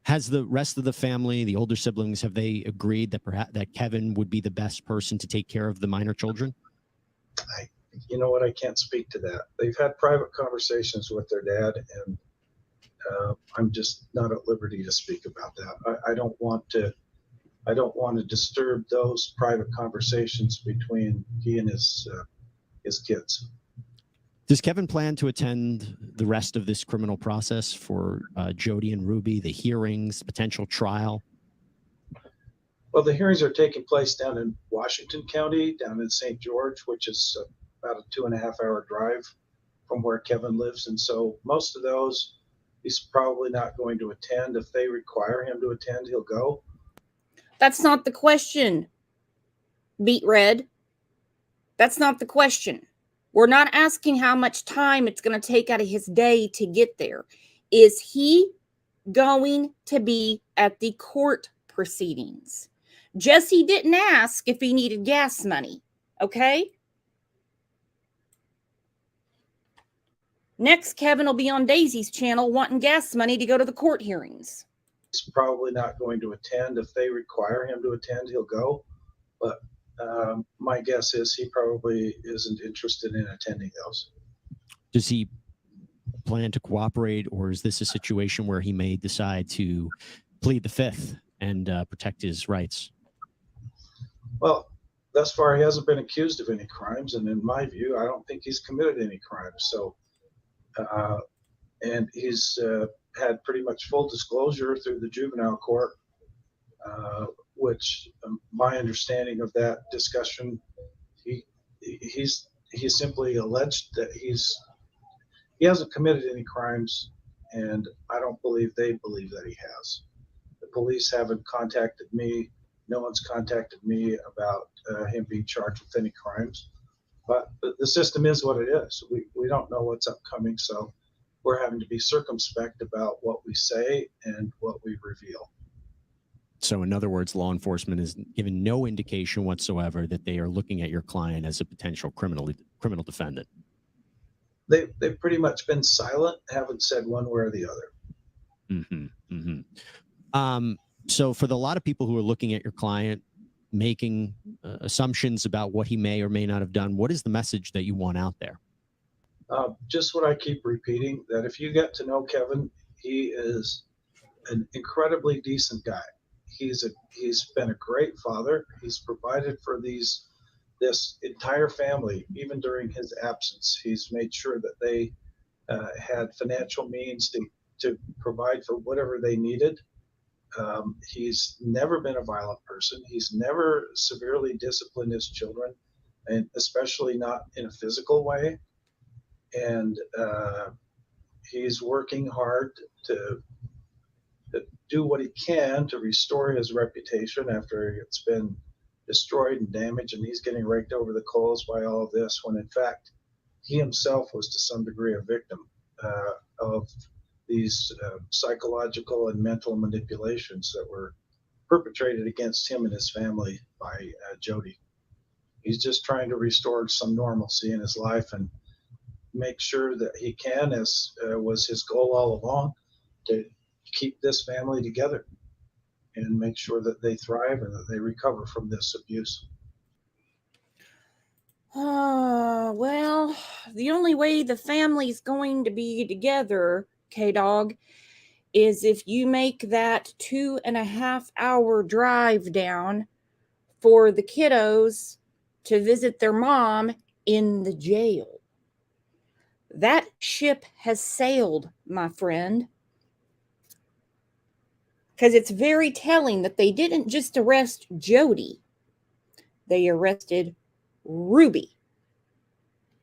Has the rest of the family, the older siblings, have they agreed that perhaps that Kevin would be the best person to take care of the minor children? You know what? I can't speak to that. They've had private conversations with their dad, and I'm just not at liberty to speak about that. I don't want to disturb those private conversations between he and his kids. Does Kevin plan to attend the rest of this criminal process for Jody and Ruby, the hearings, potential trial? Well, the hearings are taking place down in Washington County, down in St. George, which is about a 2.5-hour drive from where Kevin lives. And so most of those, he's probably not going to attend. If they require him to attend, he'll go. That's not the question, Beat Red. That's not the question. We're not asking how much time it's going to take out of his day to get there. Is he going to be at the court proceedings? Jesse didn't ask if he needed gas money, okay? Next, Kevin will be on Daisy's channel wanting gas money to go to the court hearings. He's probably not going to attend. If they require him to attend, he'll go. But my guess is he probably isn't interested in attending those. Does he plan to cooperate, or is this a situation where he may decide to plead the fifth and protect his rights? Well, thus far, he hasn't been accused of any crimes. And in my view, I don't think he's committed any crimes. So, and he's had pretty much full disclosure through the juvenile court, which my understanding of that discussion, he simply alleged that he hasn't committed any crimes, and I don't believe they believe that he has. The police haven't contacted me. No one's contacted me about him being charged with any crimes. But the system is what it is. We don't know what's upcoming, so we're having to be circumspect about what we say and what we reveal. So in other words, law enforcement has given no indication whatsoever that they are looking at your client as a potential criminal defendant. They've pretty much been silent, haven't said one way or the other. So for a lot of people who are looking at your client, making assumptions about what he may or may not have done, what is the message that you want out there? Just what I keep repeating, that if you get to know Kevin, he is an incredibly decent guy. He's been a great father. He's provided for this entire family, even during his absence. He's made sure that they had financial means to provide for whatever they needed. He's never been a violent person. He's never severely disciplined his children, and especially not in a physical way. And he's working hard to do what he can to restore his reputation after it's been destroyed and damaged, and he's getting raked over the coals by all of this, when in fact he himself was to some degree a victim of these psychological and mental manipulations that were perpetrated against him and his family by Jody. He's just trying to restore some normalcy in his life and make sure that he can, as was his goal all along, to keep this family together and make sure that they thrive and that they recover from this abuse. Well, the only way the family's going to be together, K-Dog, is if you make that 2.5-hour drive down for the kiddos to visit their mom in the jail. That ship has sailed, my friend. Because it's very telling that they didn't just arrest Jody, they arrested Ruby.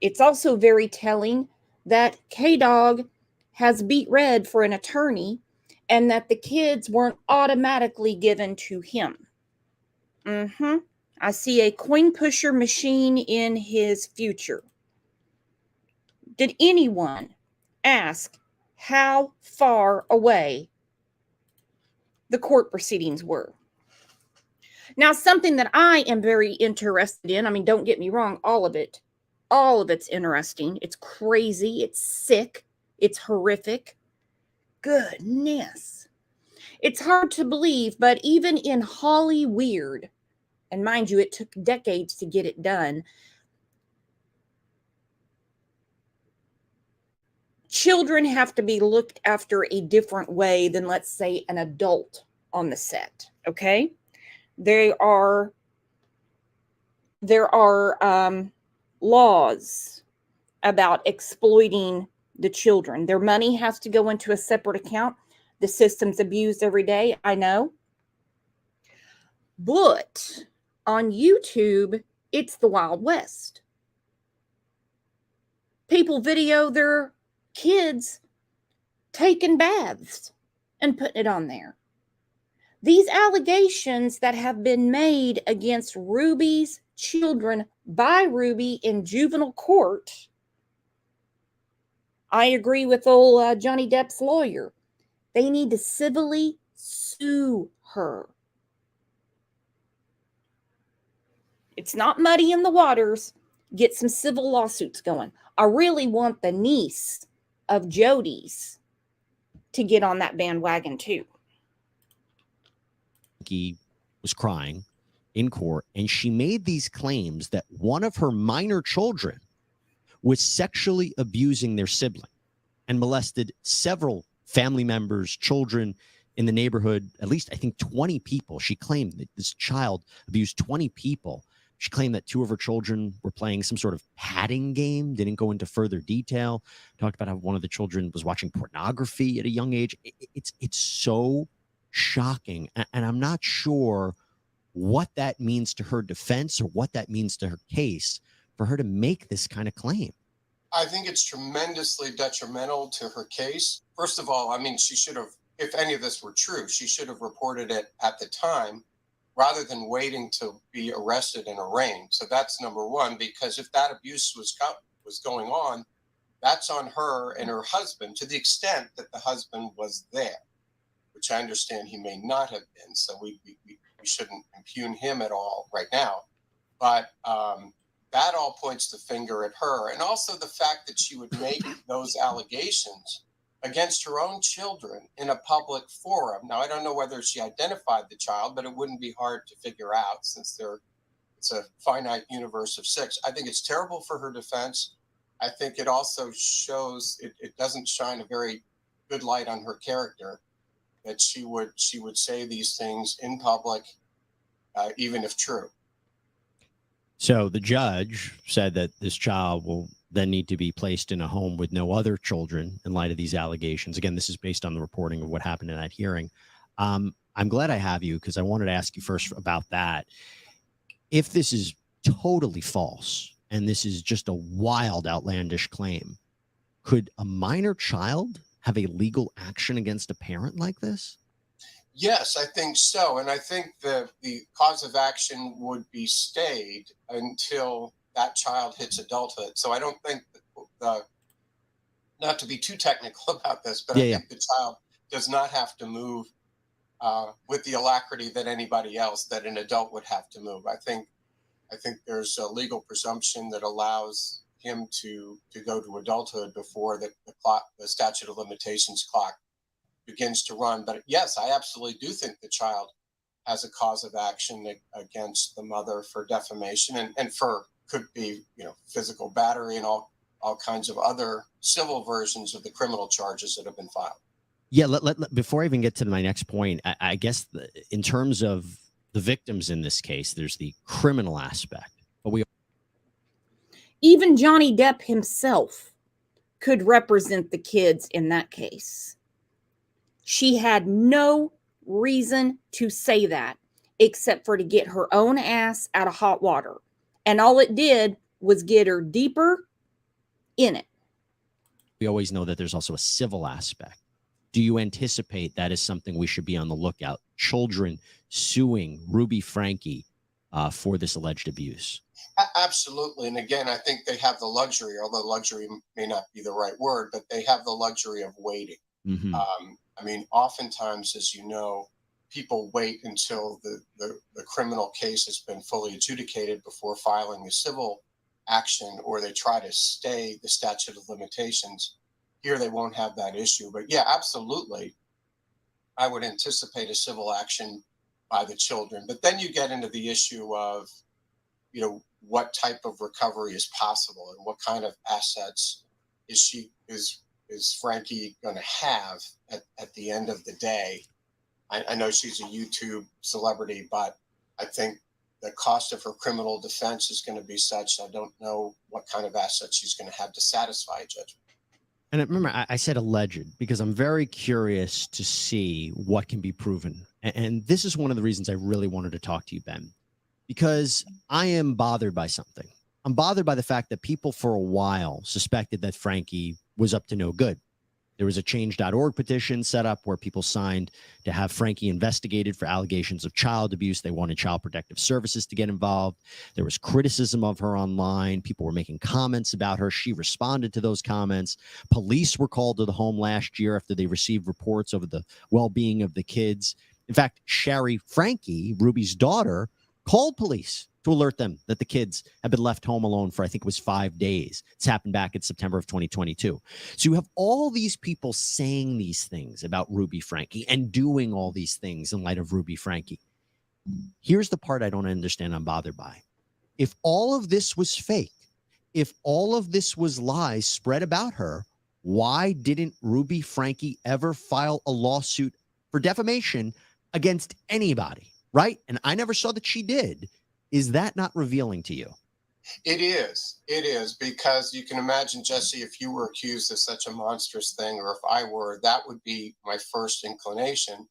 It's also very telling that K-Dog has beat Red for an attorney and that the kids weren't automatically given to him. I see a coin pusher machine in his future. Did anyone ask how far away the court proceedings were? Now, something that I am very interested in, I mean, don't get me wrong, all of it's interesting. It's crazy. It's sick. It's horrific. Goodness. It's hard to believe, but even in Hollyweird, and mind you, it took decades to get it done, children have to be looked after a different way than, let's say, an adult on the set, okay? There are laws about exploiting the children. Their money has to go into a separate account. The system's abused every day, I know. But on YouTube, it's the Wild West. People video their kids taking baths and putting it on there. These allegations that have been made against Ruby's children by Ruby in juvenile court, I agree with old Johnny Depp's lawyer. They need to civilly sue her. It's not muddy in the waters. Get some civil lawsuits going. I really want the niece of Jody's to get on that bandwagon too. He was crying in court, and she made these claims that one of her minor children was sexually abusing their sibling and molested several family members, children in the neighborhood, at least I think 20 people. She claimed that this child abused 20 people. She claimed that two of her children were playing some sort of padding game, didn't go into further detail, talked about how one of the children was watching pornography at a young age. It's so shocking. And I'm not sure what that means to her defense or what that means to her case for her to make this kind of claim. I think it's tremendously detrimental to her case. First of all, I mean, she should have, if any of this were true, she should have reported it at the time rather than waiting to be arrested and arraigned. So that's number one, because if that abuse was going on, that's on her and her husband, to the extent that the husband was there, which I understand he may not have been. So we shouldn't impugn him at all right now. But that all points the finger at her. And also the fact that she would make those allegations against her own children in a public forum. Now, I don't know whether she identified the child, but it wouldn't be hard to figure out since it's a finite universe of 6. I think it's terrible for her defense. I think it also shows, it doesn't shine a very good light on her character, that she would say these things in public, even if true. So the judge said that this child will then need to be placed in a home with no other children in light of these allegations. Again, this is based on the reporting of what happened in that hearing. I'm glad I have you because I wanted to ask you first about that. If this is totally false and this is just a wild, outlandish claim, could a minor child have a legal action against a parent like this? Yes, I think so. And I think the cause of action would be stayed until that child hits adulthood. So I don't think, not to be too technical about this, but I think the child does not have to move with the alacrity that anybody else, that an adult would have to move. I think there's a legal presumption that allows him to go to adulthood before the statute of limitations clock begins to run. But yes, I absolutely do think the child has a cause of action against the mother for defamation and for, could be, physical battery and all kinds of other civil versions of the criminal charges that have been filed. Yeah, before I even get to my next point, I guess in terms of the victims in this case, there's the criminal aspect. But even Johnny Depp himself could represent the kids in that case. She had no reason to say that except for to get her own ass out of hot water. And all it did was get her deeper in it. We always know that there's also a civil aspect. Do you anticipate that is something we should be on the lookout? Children suing Ruby Franke for this alleged abuse? Absolutely. And again, I think they have the luxury, although luxury may not be the right word, but they have the luxury of waiting. Mm-hmm. I mean, oftentimes, as you know, people wait until the criminal case has been fully adjudicated before filing a civil action, or they try to stay the statute of limitations. Here, they won't have that issue. But yeah, absolutely, I would anticipate a civil action by the children. But then you get into the issue of, you know, what type of recovery is possible and what kind of assets is Franke going to have at the end of the day. I know she's a YouTube celebrity, but I think the cost of her criminal defense is going to be such, I don't know what kind of assets she's going to have to satisfy a judgment. And remember, I said alleged because I'm very curious to see what can be proven. And this is one of the reasons I really wanted to talk to you, Ben, because I am bothered by something. I'm bothered by the fact that people for a while suspected that Franke was up to no good. There was a change.org petition set up where people signed to have Franke investigated for allegations of child abuse. They wanted Child Protective Services to get involved. There was criticism of her online. People were making comments about her. She responded to those comments. Police were called to the home last year after they received reports over the well-being of the kids. In fact, Shari Franke, Ruby's daughter, called police to alert them that the kids had been left home alone for, I think it was 5 days. It's happened back in September of 2022. So you have all these people saying these things about Ruby Franke and doing all these things in light of Ruby Franke. Here's the part I don't understand, I'm bothered by. If all of this was fake, if all of this was lies spread about her, why didn't Ruby Franke ever file a lawsuit for defamation against anybody, right? And I never saw that she did. Is that not revealing to you? It is, because you can imagine, Jesse, if you were accused of such a monstrous thing, or if I were, that would be my first inclination.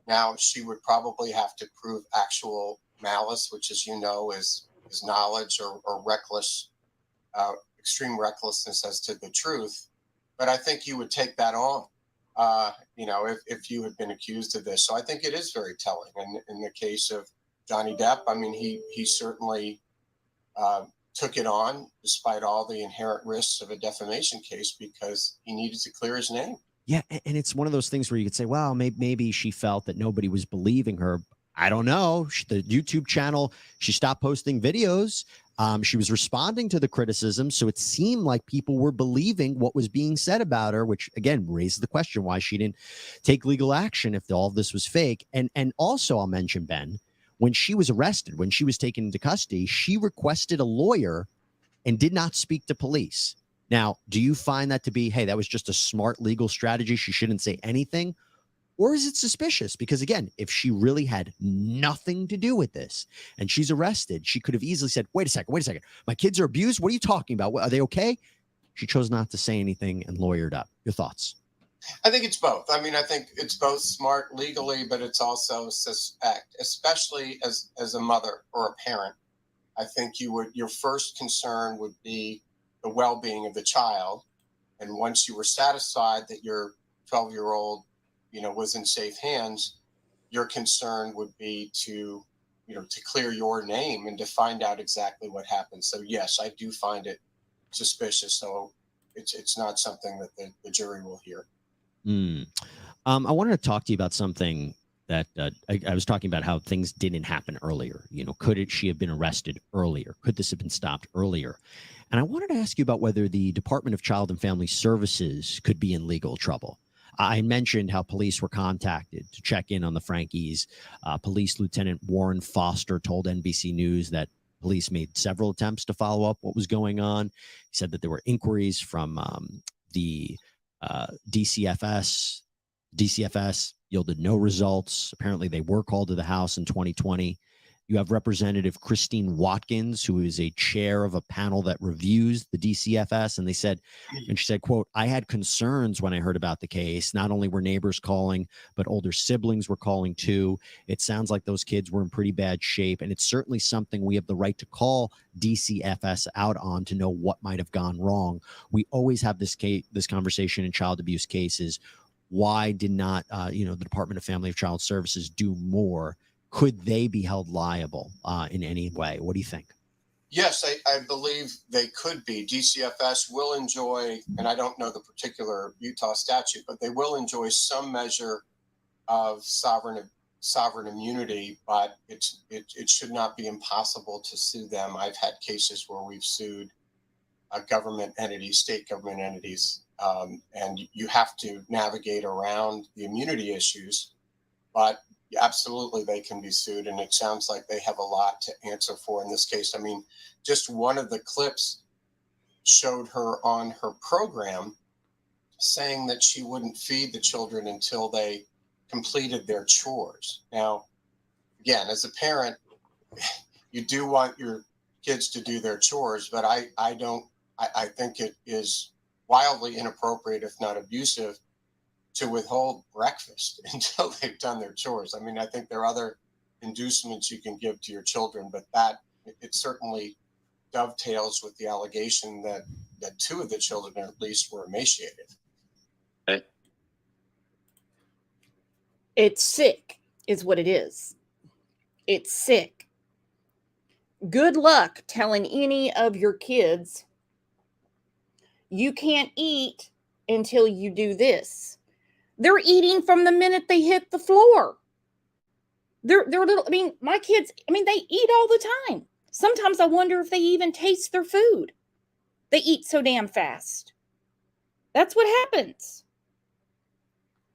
Now, she would probably have to prove actual malice, which, as you know, is knowledge or reckless, extreme recklessness as to the truth. But I think you would take that on, if you had been accused of this. So I think it is very telling. And in the case of Johnny Depp, I mean, he certainly took it on despite all the inherent risks of a defamation case because he needed to clear his name. Yeah, and it's one of those things where you could say, well, maybe she felt that nobody was believing her. I don't know. The YouTube channel, she stopped posting videos. She was responding to the criticism, so it seemed like people were believing what was being said about her, which, again, raises the question why she didn't take legal action if all of this was fake. And also, I'll mention, Ben, when she was arrested, when she was taken into custody, she requested a lawyer and did not speak to police. Now, do you find that to be, hey, that was just a smart legal strategy, she shouldn't say anything? Or is it suspicious? Because, again, if she really had nothing to do with this and she's arrested, she could have easily said, wait a second. My kids are abused. What are you talking about? Are they okay? She chose not to say anything and lawyered up. Your thoughts? I think it's both. I mean, I think it's both smart legally, but it's also suspect, especially as a mother or a parent. I think your first concern would be the well-being of the child. And once you were satisfied that your 12-year-old, was in safe hands, your concern would be to clear your name and to find out exactly what happened. So yes, I do find it suspicious. So it's not something that the jury will hear. I wanted to talk to you about something that I was talking about, how things didn't happen earlier. Could she have been arrested earlier? Could this have been stopped earlier? And I wanted to ask you about whether the Department of Child and Family Services could be in legal trouble. I mentioned how police were contacted to check in on the Frankes. Police Lieutenant Warren Foster told NBC News that police made several attempts to follow up what was going on. He said that there were inquiries from the DCFS. DCFS yielded no results. Apparently, they were called to the house in 2020. You have Representative Christine Watkins, who is a chair of a panel that reviews the DCFS. And she said, quote, I had concerns when I heard about the case. Not only were neighbors calling, but older siblings were calling too. It sounds like those kids were in pretty bad shape. And it's certainly something we have the right to call DCFS out on to know what might have gone wrong. We always have this conversation in child abuse cases. Why did not, the Department of Family and Child Services do more? Could they be held liable in any way? What do you think? Yes, I believe they could be. DCFS will enjoy, and I don't know the particular Utah statute, but they will enjoy some measure of sovereign immunity, but it should not be impossible to sue them. I've had cases where we've sued government entities, state government entities, and you have to navigate around the immunity issues, but absolutely they can be sued, and it sounds like they have a lot to answer for in this case. I mean, just one of the clips showed her on her program saying that she wouldn't feed the children until they completed their chores. Now, again, as a parent, you do want your kids to do their chores, but I think it is wildly inappropriate, if not abusive, to withhold breakfast until they've done their chores. I mean, I think there are other inducements you can give to your children, but it certainly dovetails with the allegation that two of the children at least were emaciated. It's sick, is what it is. It's sick. Good luck telling any of your kids you can't eat until you do this. They're eating from the minute they hit the floor. They're little, I mean, my kids, they eat all the time. Sometimes I wonder if they even taste their food. They eat so damn fast. That's what happens.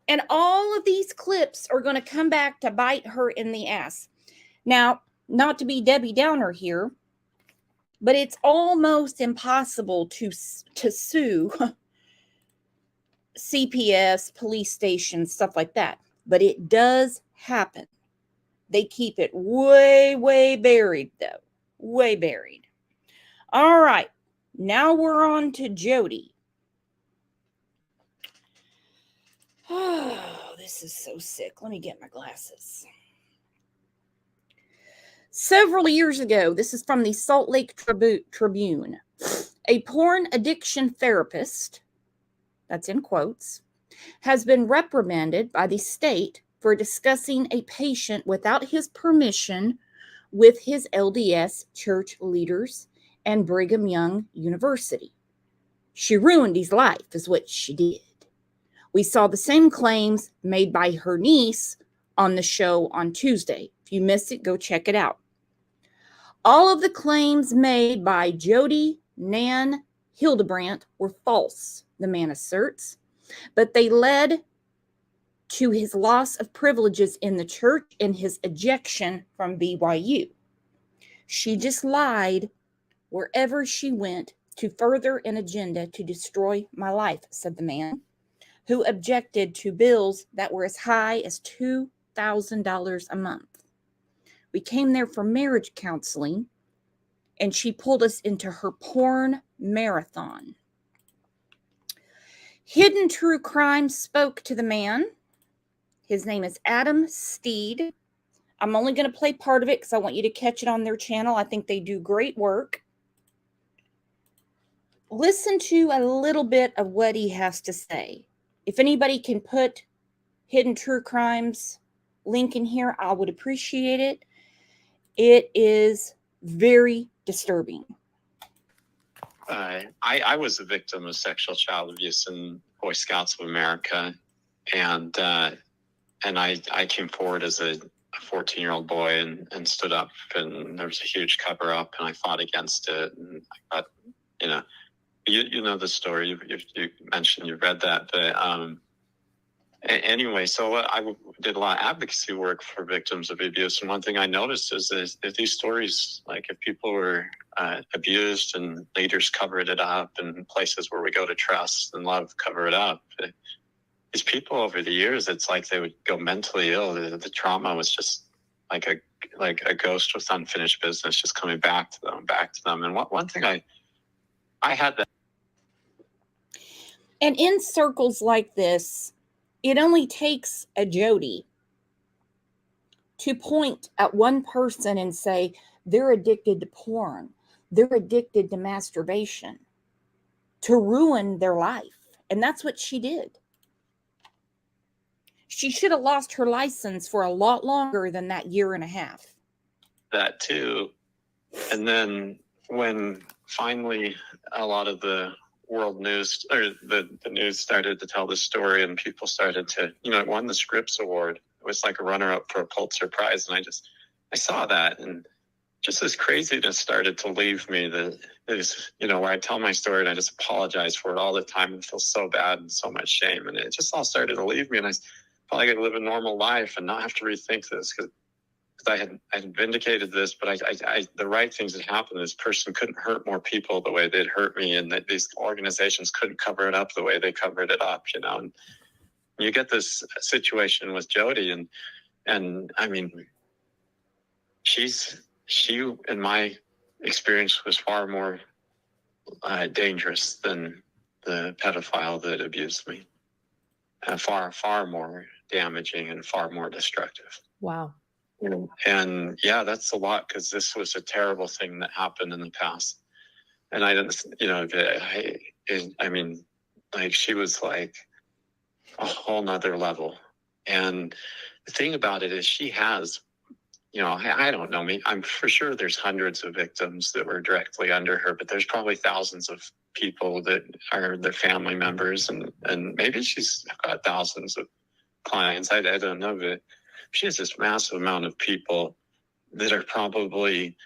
And all of these clips are going to come back to bite her in the ass. Now, not to be Debbie Downer here, but it's almost impossible to sue CPS, police stations, stuff like that. But it does happen. They keep it way, way buried, though. Way buried. All right. Now we're on to Jody. Oh, this is so sick. Let me get my glasses. Several years ago, this is from the Salt Lake Tribune, a porn addiction therapist, that's in quotes, has been reprimanded by the state for discussing a patient without his permission with his LDS church leaders and Brigham Young University. She ruined his life, is what she did. We saw the same claims made by her niece on the show on Tuesday. If you missed it, go check it out. All of the claims made by Jody Nan Hildebrandt were false, the man asserts, but they led to his loss of privileges in the church and his ejection from BYU. She just lied wherever she went to further an agenda to destroy my life, said the man, who objected to bills that were as high as $2,000 a month. We came there for marriage counseling, and she pulled us into her porn marathon. Hidden True Crime spoke to the man. His name is Adam Steed. I'm only going to play part of it because I want you to catch it on their channel. I think they do great work. Listen to a little bit of what he has to say. If anybody can put Hidden True Crimes link in here, I would appreciate it. It is very disturbing. I was a victim of sexual child abuse in Boy Scouts of America, and I came forward as a 14-year-old boy and stood up, and there was a huge cover up, and I fought against it, and I got, you know the story. You mentioned you read that, but anyway, so I did a lot of advocacy work for victims of abuse, and one thing I noticed is that these stories, like if people were abused and leaders covered it up, and places where we go to trust and love cover it up, these people over the years, it's like they would go mentally ill. The trauma was just like a ghost with unfinished business, just coming back to them. And one thing I had that. And in circles like this, it only takes a Jody to point at one person and say, they're addicted to porn, they're addicted to masturbation, to ruin their life. And that's what she did. She should have lost her license for a lot longer than that year and a half. That too. And then when finally a lot of the world news or the news started to tell the story and people started to, it won the Scripps Award. It was like a runner-up for a Pulitzer Prize. And I saw that, and just this craziness started to leave me. That is, where I tell my story and I just apologize for it all the time and feel so bad and so much shame. And it just all started to leave me. And I felt like I could live a normal life and not have to rethink this, because I had vindicated this, but the right things had happened. This person couldn't hurt more people the way they'd hurt me, and that these organizations couldn't cover it up the way they covered it up, And you get this situation with Jody, and I mean, she, in my experience, was far more dangerous than the pedophile that abused me. Far more damaging and far more destructive. Wow. And yeah, that's a lot, because this was a terrible thing that happened in the past. And I didn't, I mean, like, she was like a whole nother level. And the thing about it is she has, I don't know, I'm for sure there's hundreds of victims that were directly under her, but there's probably thousands of people that are their family members, and maybe she's got thousands of clients. I don't know, but she has this massive amount of people that are probably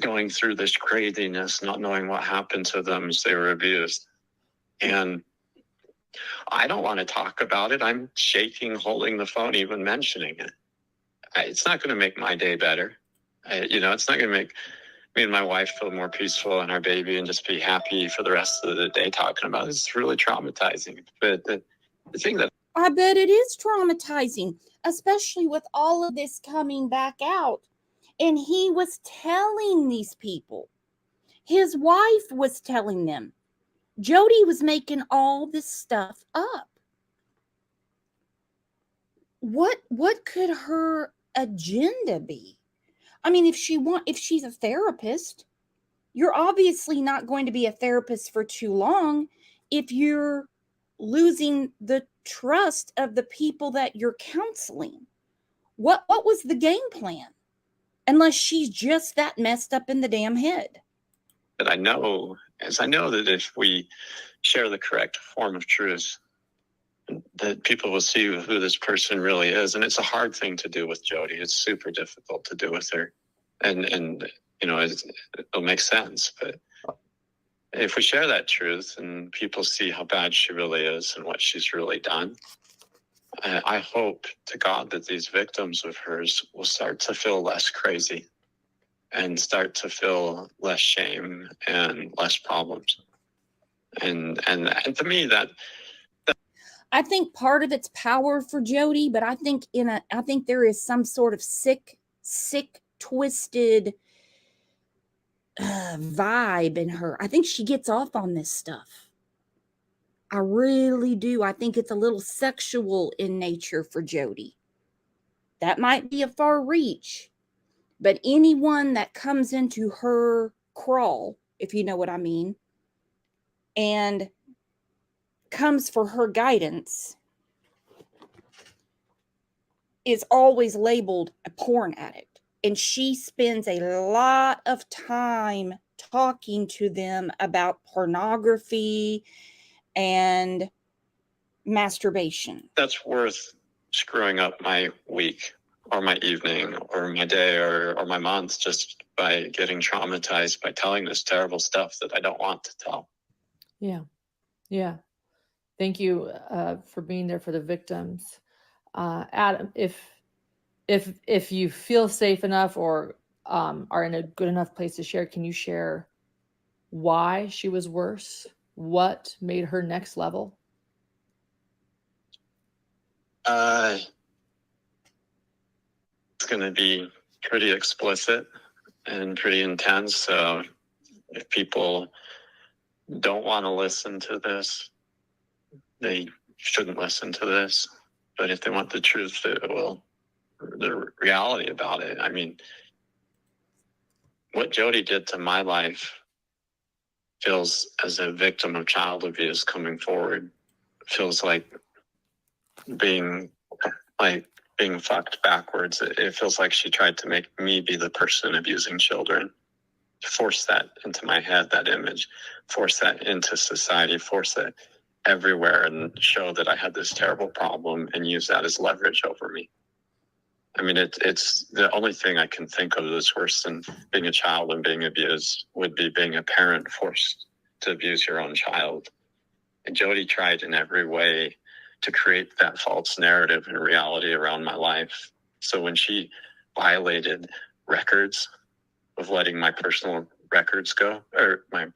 going through this craziness, not knowing what happened to them as they were abused. And I don't want to talk about it. I'm shaking, holding the phone, even mentioning it. It's not going to make my day better. It's not going to make me and my wife feel more peaceful and our baby and just be happy for the rest of the day talking about it. It's really traumatizing. But the thing that I bet it is traumatizing, especially with all of this coming back out. And he was telling these people, his wife was telling them, Jody was making all this stuff up. What could her agenda be? I mean, if she's a therapist, you're obviously not going to be a therapist for too long if you're losing the trust of the people that you're counseling. What was the game plan? Unless she's just that messed up in the damn head. I know that if we share the correct form of truth, that people will see who this person really is. And it's a hard thing to do with Jody. It's super difficult to do with her. And it'll make sense. But if we share that truth and people see how bad she really is and what she's really done, I hope to God that these victims of hers will start to feel less crazy and start to feel less shame and less problems. And to me, that I think part of it's power for Jody, but I think there is some sort of sick, twisted vibe in her. I think she gets off on this stuff. I really do. I think it's a little sexual in nature for Jody. That might be a far reach, but anyone that comes into her crawl, if you know what I mean, and comes for her guidance is always labeled a porn addict. And she spends a lot of time talking to them about pornography and masturbation. That's worth screwing up my week or my evening or my day or my month just by getting traumatized by telling this terrible stuff that I don't want to tell. Yeah. Yeah. Thank you for being there for the victims. Adam, if you feel safe enough or are in a good enough place to share, can you share why she was worse? What made her next level? going to be pretty explicit and pretty intense. So if people don't want to listen to this, they shouldn't listen to this. But if they want the truth, the reality about it. I mean, what Jodi did to my life feels, as a victim of child abuse coming forward, feels like being fucked backwards. It feels like she tried to make me be the person abusing children, force that into my head, that image, force that into society, force it everywhere, and show that I had this terrible problem and use that as leverage over me. I mean, it's the only thing I can think of that's worse than being a child and being abused would be being a parent forced to abuse your own child. And Jodi tried in every way to create that false narrative and reality around my life. So when she violated records of letting my personal records go, or my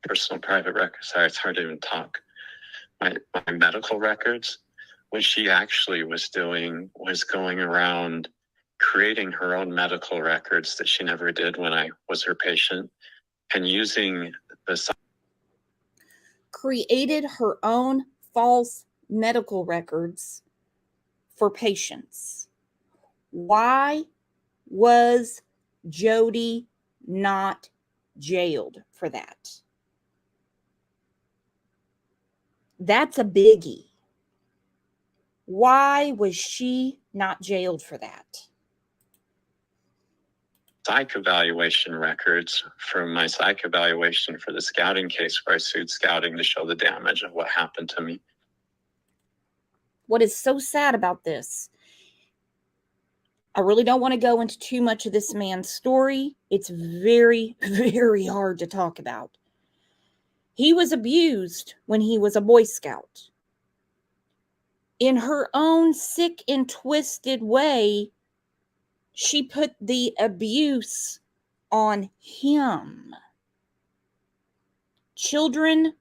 personal private records, sorry, it's hard to even talk, my medical records, what she actually was doing was going around creating her own medical records that she never did when I was her patient, and using the created her own false medical records for patients. Why was Jodi not jailed for that? That's a biggie. Why was she not jailed for that? psych evaluation records from my psych evaluation for the scouting case where I sued scouting to show the damage of what happened to me. What is so sad about this, I really don't want to go into too much of this man's story. It's very, very hard to talk about. He was abused when he was a Boy Scout. In her own sick and twisted way, she put the abuse on him. Children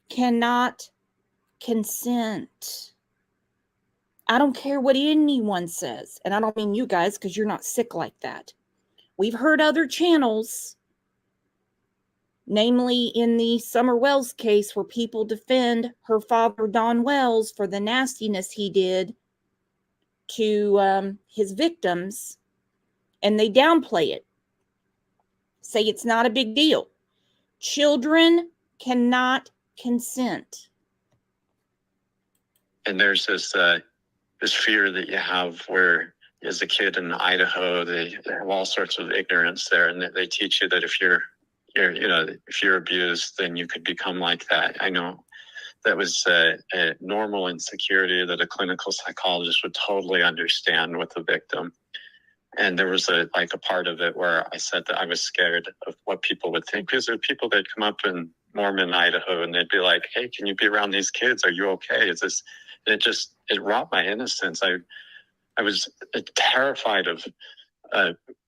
cannot consent. I don't care what anyone says. And I don't mean you guys, because you're not sick like that. We've heard other channels, namely in the Summer Wells case, where people defend her father, Don Wells, for the nastiness he did to his victims, and they downplay it, say it's not a big deal. Children cannot consent. And there's this fear that you have where, as a kid in Idaho, they have all sorts of ignorance there, and they teach you that if you're abused, then you could become like that. I know that was a normal insecurity that a clinical psychologist would totally understand with the victim. And there was a part of it where I said that I was scared of what people would think, because there are people that come up in Mormon, Idaho, and they'd be like, "Hey, can you be around these kids? Are you okay?" It robbed my innocence. I was terrified of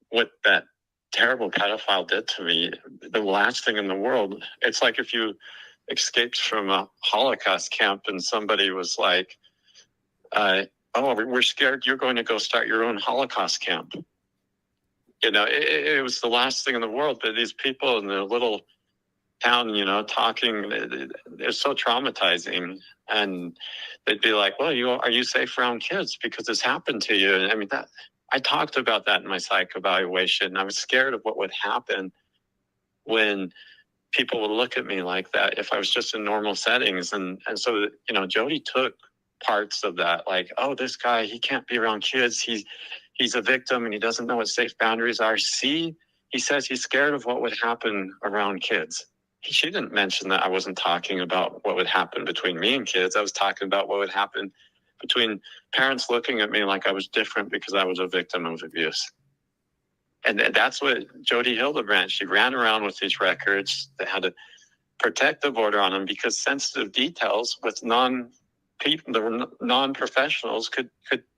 what that terrible pedophile did to me. The last thing in the world. It's like if you escaped from a Holocaust camp and somebody was like, "Oh, we're scared you're going to go start your own Holocaust camp." It was the last thing in the world. But these people in the little town, talking, it's so traumatizing. And they'd be like, "Well, are you safe around kids because this happened to you?" And I mean, I talked about that in my psych evaluation. I was scared of what would happen when people would look at me like that if I was just in normal settings. And so, Jodi took parts of that, like, "Oh, this guy, he can't be around kids. He's a victim and he doesn't know what safe boundaries are. See, he says he's scared of what would happen around kids." She didn't mention that I wasn't talking about what would happen between me and kids. I was talking about what would happen between parents looking at me like I was different because I was a victim of abuse. And that's what Jodi Hildebrandt, she ran around with these records that had a protective order on them because sensitive details with non-professionals could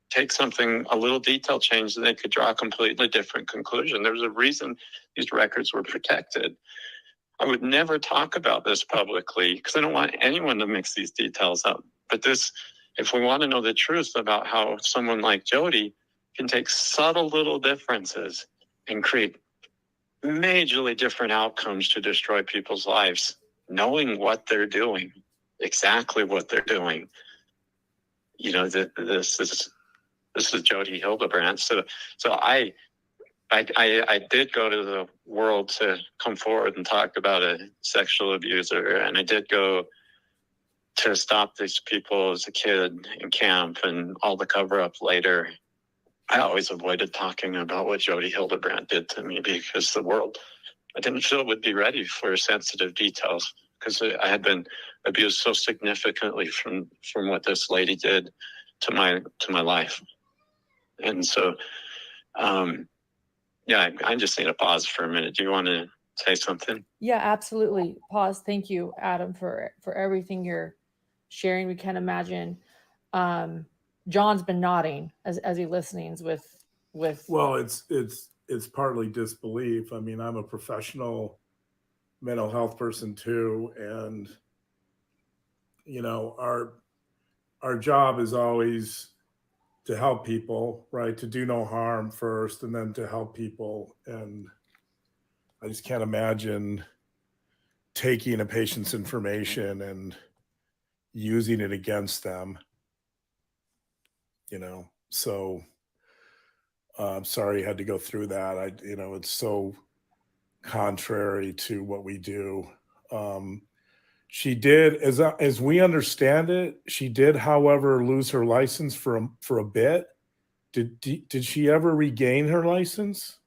take something, a little detail change, and they could draw a completely different conclusion. There was a reason these records were protected. I would never talk about this publicly because I don't want anyone to mix these details up. But if we want to know the truth about how someone like Jodi can take subtle little differences and create majorly different outcomes to destroy people's lives, knowing what they're doing, exactly what they're doing. You know, this is Jodi Hildebrandt. So I did go to the world to come forward and talk about a sexual abuser, and I did go to stop these people as a kid in camp and all the cover up later. I always avoided talking about what Jodi Hildebrandt did to me because the world, I didn't feel would be ready for sensitive details because I had been abused so significantly from what this lady did to my life. And so, yeah, I just need to pause for a minute. Do you want to say something? Yeah, absolutely. Pause. Thank you, Adam, for everything you're sharing. We can't imagine. John's been nodding as he listens with. Well, it's partly disbelief. I mean, I'm a professional mental health person too, and you know, our job is always to help people, right? To do no harm first, and then to help people. And I just can't imagine taking a patient's information and using it against them. You know, so I'm sorry you had to go through that. It's so contrary to what we do. She did, as we understand it, she did, however, lose her license for a bit. Did she ever regain her license?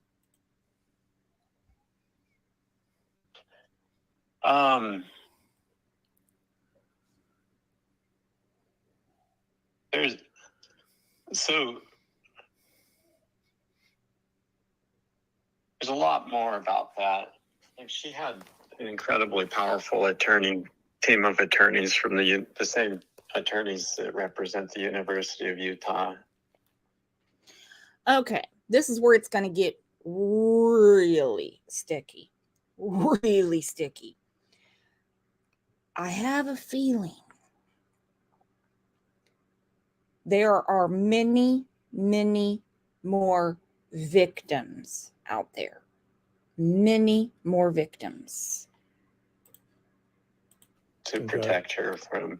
There's a lot more about that. Like, she had an incredibly powerful team of attorneys from the same attorneys that represent the University of Utah. Okay, this is where it's going to get really sticky. Really sticky. I have a feeling there are many, many more victims out there. Many more victims. To protect her from,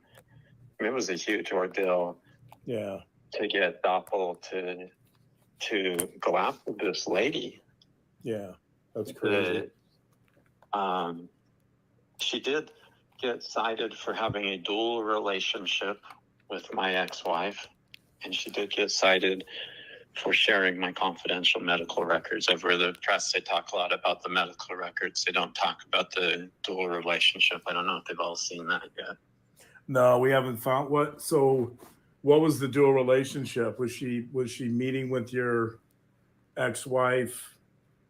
it was a huge ordeal. Yeah. To get Doppel to go after this lady. Yeah, that's crazy. She did get cited for having a dual relationship with my ex-wife, and she did get cited for sharing my confidential medical records. Over the press, they talk a lot about the medical records. They don't talk about the dual relationship. I don't know if they've all seen that yet. No, we haven't found what. So what was the dual relationship? Was she meeting with your ex-wife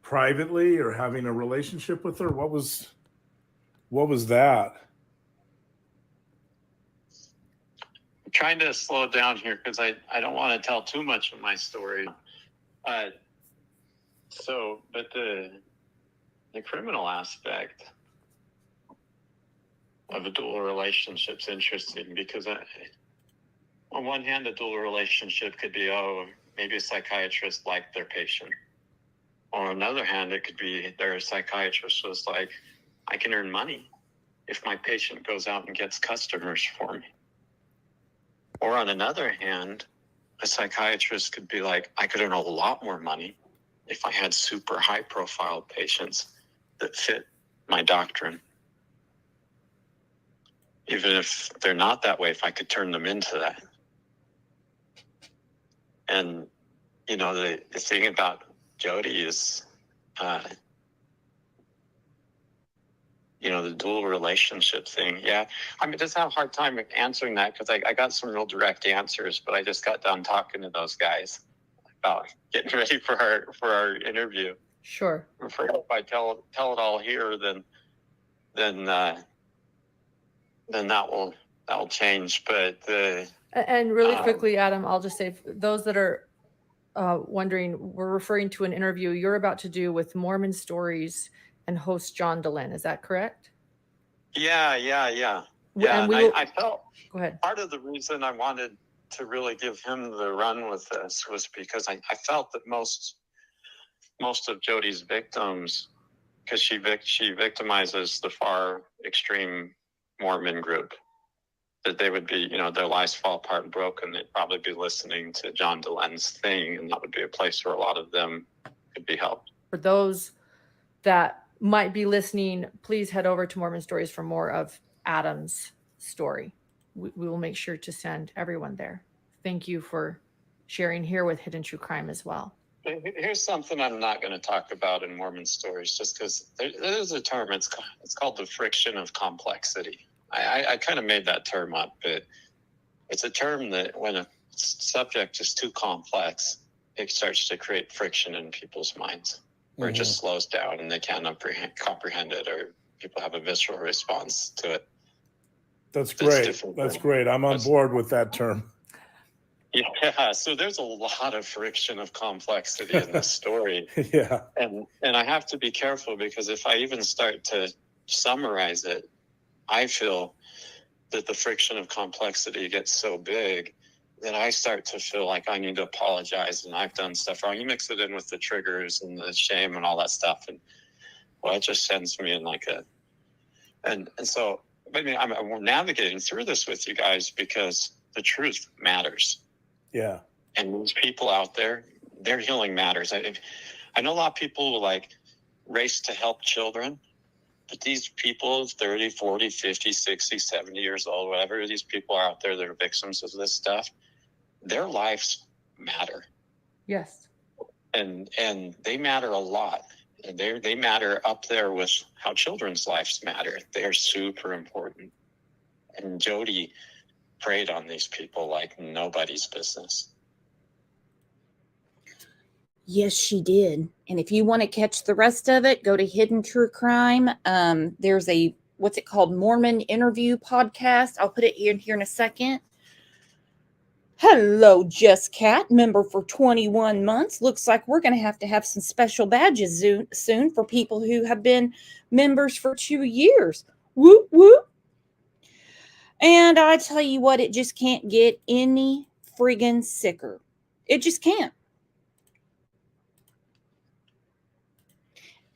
privately or having a relationship with her? What was that? I'm trying to slow it down here because I don't want to tell too much of my story. But the criminal aspect of a dual relationship is interesting because on one hand, a dual relationship could be, maybe a psychiatrist liked their patient. On another hand, it could be their psychiatrist was like, I can earn money if my patient goes out and gets customers for me. Or on another hand, a psychiatrist could be like, I could earn a lot more money if I had super high profile patients that fit my doctrine. Even if they're not that way, if I could turn them into that. And, the thing about Jodi is, the dual relationship thing. Yeah. I mean, just have a hard time answering that because I got some real direct answers, but I just got done talking to those guys about getting ready for our interview. Sure. If I tell it all here, then that will change. But and really quickly, Adam, I'll just say for those that are wondering, we're referring to an interview you're about to do with Mormon Stories and host John Dehlin. Is that correct? Yeah. And I felt go ahead. Part of the reason I wanted to really give him the run with this was because I felt that most of Jody's victims, because she victimizes the far extreme Mormon group, that they would be, their lives fall apart and broken. They'd probably be listening to John Delen's thing, and that would be a place where a lot of them could be helped. For those that might be listening, please head over to Mormon Stories for more of Adam's story. We will make sure to send everyone there. Thank you for sharing here with Hidden True Crime as well. Here's something I'm not going to talk about in Mormon Stories, just because there's a term. It's called the friction of complexity. I kind of made that term up, but it's a term that when a subject is too complex, it starts to create friction in people's minds, where it just slows down and they can't comprehend it, or people have a visceral response to it. That's great. That's great. I'm on board with that term. Yeah, so there's a lot of friction of complexity in this story. Yeah. And I have to be careful, because if I even start to summarize it, I feel that the friction of complexity gets so big that I start to feel like I need to apologize and I've done stuff wrong. You mix it in with the triggers and the shame and all that stuff, and well, it just sends me in like a, and so I mean, I'm navigating through this with you guys because the truth matters. Yeah. And those people out there, their healing matters. I know a lot of people will like race to help children, but these people, 30, 40, 50, 60, 70 years old, whatever these people are out there that are victims of this stuff, their lives matter. Yes. And they matter a lot. And they matter up there with how children's lives matter. They're super important. And Jody preyed on these people like nobody's business. Yes, she did. And if you want to catch the rest of it, go to Hidden True Crime. There's a, what's it called? Mormon Interview podcast. I'll put it here in a second. Hello, Just Cat, member for 21 months. Looks like we're going to have some special badges soon for people who have been members for 2 years. Whoop, whoop. And I tell you what, it just can't get any friggin' sicker. It just can't.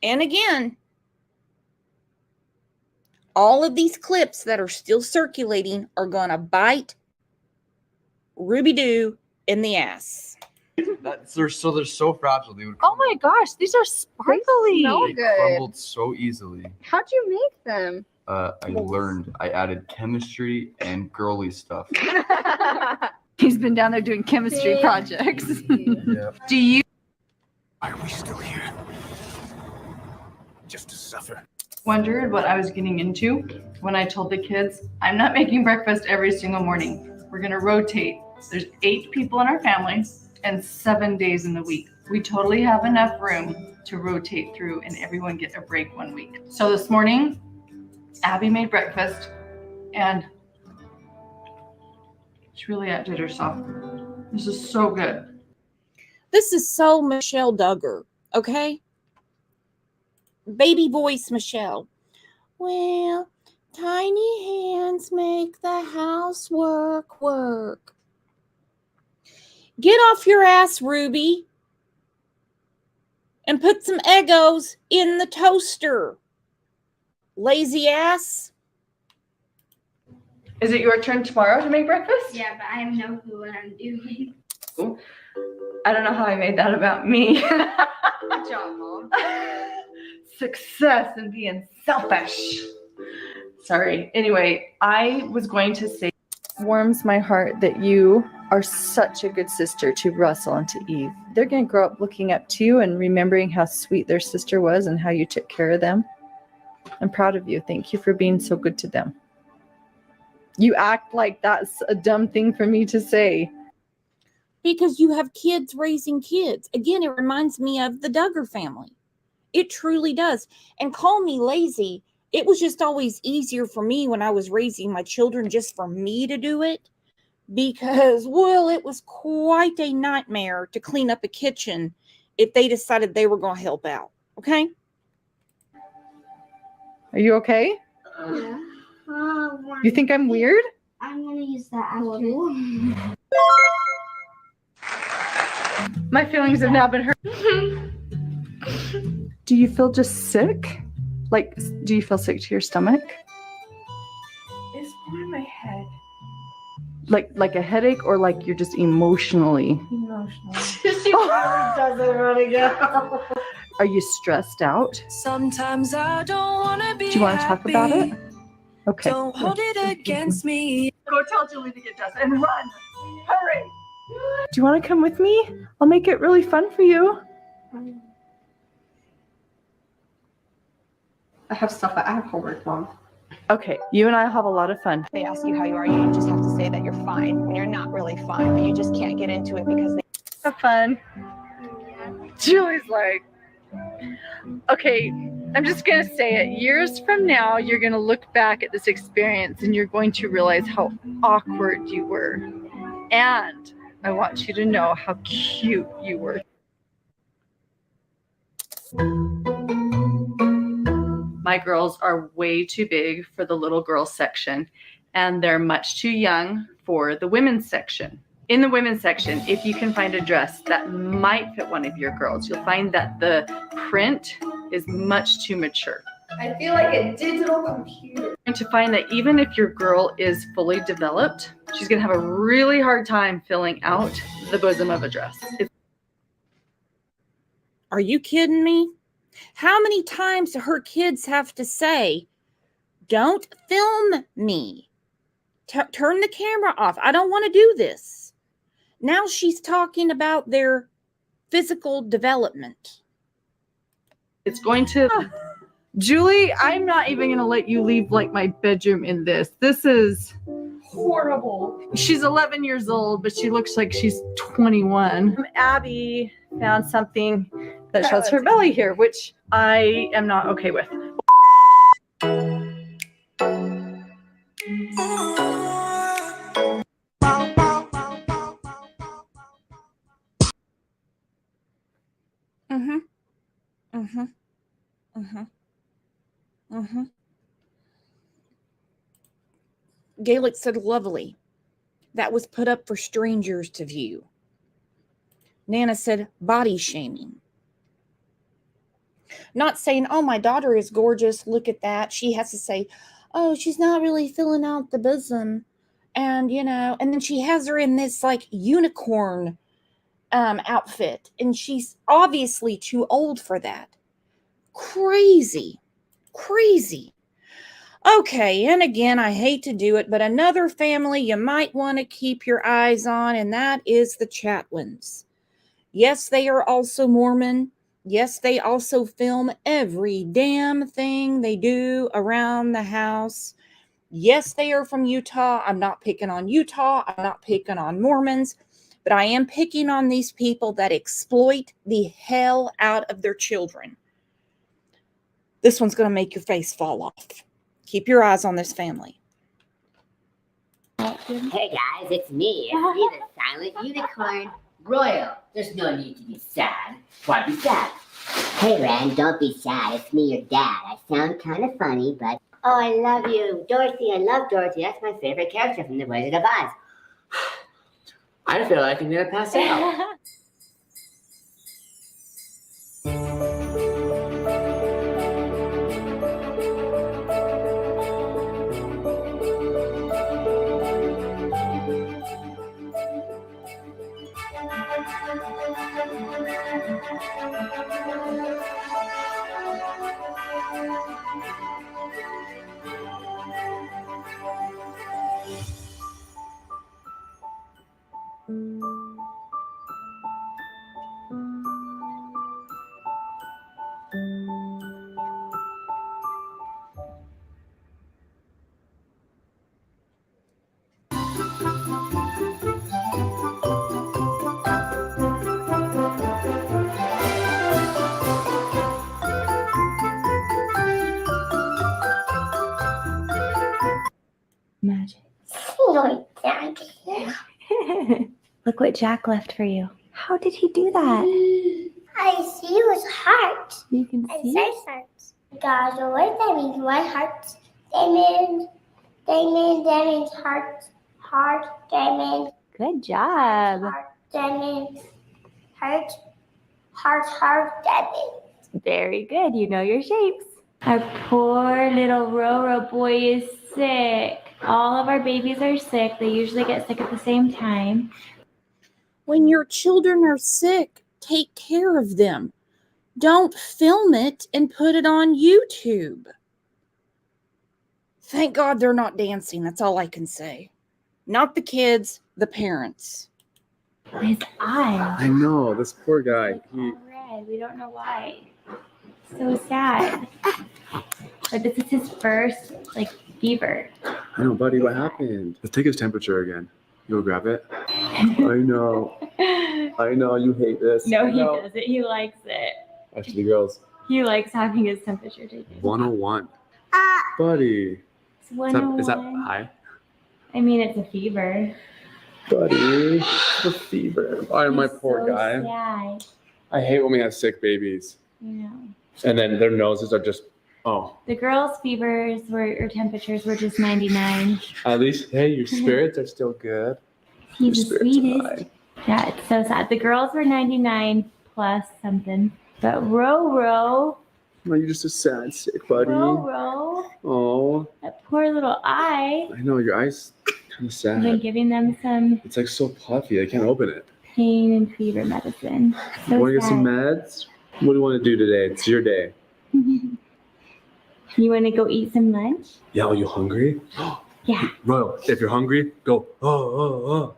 And again, all of these clips that are still circulating are going to bite Ruby Doo in the ass. They're so fragile. They would Oh my gosh, these are sparkly. they crumbled so easily. How'd you make them? I learned. I added chemistry and girly stuff. He's been down there doing chemistry projects. Yeah. Do you? Are we still here? Just to suffer? Wondered what I was getting into when I told the kids, I'm not making breakfast every single morning. We're going to rotate. There's 8 people in our family and 7 days in the week. We totally have enough room to rotate through and everyone get a break 1 week. So this morning, Abby made breakfast and she really outdid herself. This is so good. This is so Michelle Duggar, okay? Baby voice Michelle. Well, tiny hands make the housework work. Get off your ass, Ruby, and put some Eggos in the toaster. Lazy ass. Is it your turn tomorrow to make breakfast? Yeah, but I have no clue what I'm doing. Ooh. I don't know how I made that about me. Good job, Mom. Success and being selfish. Sorry. Anyway, I was going to say, warms my heart that you are such a good sister to Russell and to Eve. They're going to grow up looking up to you and remembering how sweet their sister was and how you took care of them. I'm proud of you. Thank you for being so good to them. You act like that's a dumb thing for me to say. Because you have kids raising kids. Again, it reminds me of the Duggar family. It truly does. And call me lazy. It was just always easier for me when I was raising my children just for me to do it. Because, well, it was quite a nightmare to clean up a kitchen if they decided they were going to help out. Okay? Are you okay? Yeah. You think I'm weird? I I'm gonna use that after. My feelings have now been hurt. Do you feel just sick? Like, do you feel sick to your stomach? It's more in my head. Like a headache, or like you're just emotionally? Emotional. She really doesn't want to go. Are you stressed out? Sometimes I don't want to be Do you want to talk about it? Okay. Don't hold it against me. Go tell Julie to get dressed and run. Hurry. Do you want to come with me? I'll make it really fun for you. I have homework, Mom. Okay, you and I have a lot of fun. They ask you how you are, you just have to say that you're fine when you're not really fine, but you just can't get into it because they Have fun. Julie's like, okay, I'm just going to say it. Years from now, you're going to look back at this experience and you're going to realize how awkward you were. And I want you to know how cute you were. My girls are way too big for the little girls section, and they're much too young for the women's section. In the women's section, if you can find a dress that might fit one of your girls, you'll find that the print is much too mature. I feel like a digital computer. And to find that even if your girl is fully developed, she's going to have a really hard time filling out the bosom of a dress. Are you kidding me? How many times do her kids have to say, don't film me? Turn the camera off. I don't want to do this. Now she's talking about their physical development. It's going to... Julie, I'm not even going to let you leave like my bedroom in this. This is horrible. She's 11 years old, but she looks like she's 21. Abby found something that shows her belly here, which I am not okay with. Mm-hmm. Mm-hmm. Mm-hmm. Mm-hmm. Gaelic said lovely. That was put up for strangers to view. Nana said body shaming. Not saying, oh, my daughter is gorgeous. Look at that. She has to say, oh, she's not really filling out the bosom. And, you know, and then she has her in this like unicorn outfit. And she's obviously too old for that. Crazy. Crazy. Okay, and again, I hate to do it, but another family you might want to keep your eyes on, and that is the Chatwins. Yes, they are also Mormon. Yes, they also film every damn thing they do around the house. Yes, they are from Utah. I'm not picking on Utah. I'm not picking on Mormons, but I am picking on these people that exploit the hell out of their children. This one's going to make your face fall off. Keep your eyes on this family. Hey guys, it's me, the silent unicorn. Royal, there's no need to be sad. Why be sad? Hey Rand, don't be sad. It's me, your dad. I sound kind of funny, but... Oh, I love you. Dorothy, I love Dorothy. That's my favorite character from The Wizard of Oz. I feel like I'm gonna pass out. Magic. Jack. Look what Jack left for you. How did he do that? I see his heart. You can It see. says heart. Guys, what that means? My heart. Damon. That means heart. Heart, diamond, Good job. heart, diamond, heart, heart, diamond. Very good. You know your shapes. Our poor little Roro boy is sick. All of our babies are sick. They usually get sick at the same time. When your children are sick, take care of them. Don't film it and put it on YouTube. Thank God they're not dancing. That's all I can say. Not the kids, the parents. His eye. I know, this poor guy. He, Red. We don't know why. So sad. But this is his first fever. I know, buddy, what happened? Let's take his temperature again. You go grab it. I know. I know, you hate this. No, I he know. doesn't. He likes it. Actually, girls, He likes having his temperature taken. 101. Buddy. It's 101. Is that high? I mean, it's a fever. Buddy, the fever. Oh, my poor so guy. Sad. I hate when we have sick babies. You know. And then their noses are just, oh. The girls' fevers or temperatures were just 99. At least, hey, your spirits are still good. He's Your the spirits are sweetest. high. Yeah, it's so sad. The girls were 99 plus something. But Roro, No, you're just a sad, sick buddy. Roro, Oh, that poor little eye. I know, your eyes kind of I've been sad. giving them some It's like so puffy, I can't open it. pain and fever medicine. So Want to get some sad. meds? What do you want to do today? It's your day. You want to go eat some lunch? Yeah, are you hungry? Yeah. Royal, if you're hungry, go. Oh.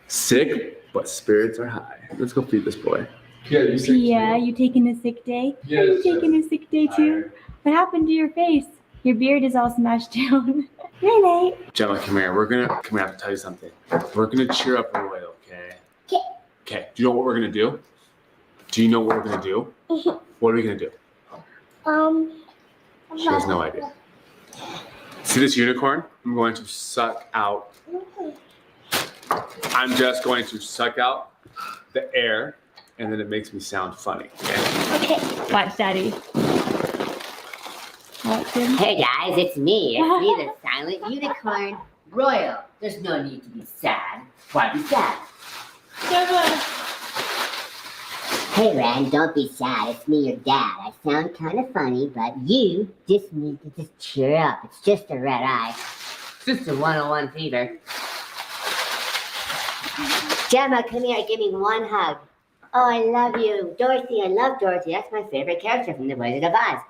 Sick, but spirits are high. Let's go feed this boy. Yeah, you sick? Pia, you taking a sick day? Yes, Are you taking a sick day too? What happened to your face? Your beard is all smashed down. Good night. Gemma, come here. I have to tell you something. We're gonna cheer up Royal, okay? Okay. Do you know what we're gonna do? Do you know what we're gonna do? What are we gonna do? She has no idea. See this unicorn? I'm going to suck out. I'm just going to suck out the air, and then it makes me sound funny. Okay? Watch, Daddy. Watch him. Hey guys, it's me, the silent unicorn. Royal, there's no need to be sad. Why be sad? Hey Ren, don't be sad. It's me, your dad. I sound kind of funny, but you just need to just cheer up. It's just a red eye. It's just a 101 fever. Gemma, come here. Give me one hug. Oh, I love you. Dorothy, I love Dorothy. That's my favorite character from The Wizard of Oz.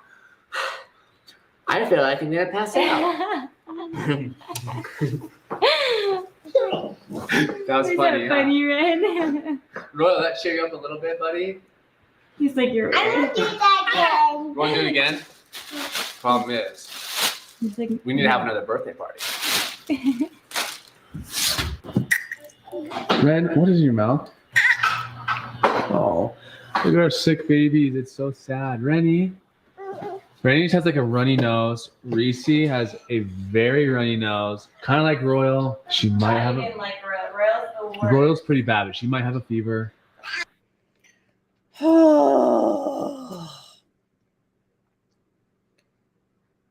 I feel like I'm going to pass out. That was Is funny. that funny, Ren? Royal, that cheer you up a little bit, buddy? He's like, you're I'm gonna do that again. You want to do it again? Problem is, He's like, we need to have another birthday party. Ren, what is in your mouth? Oh, look at our sick babies. It's so sad. Rennie just has like a runny nose. Reese has a very runny nose, kind of like Royal. She might have a, like Royal's the worst. Royal's pretty bad, but she might have a fever.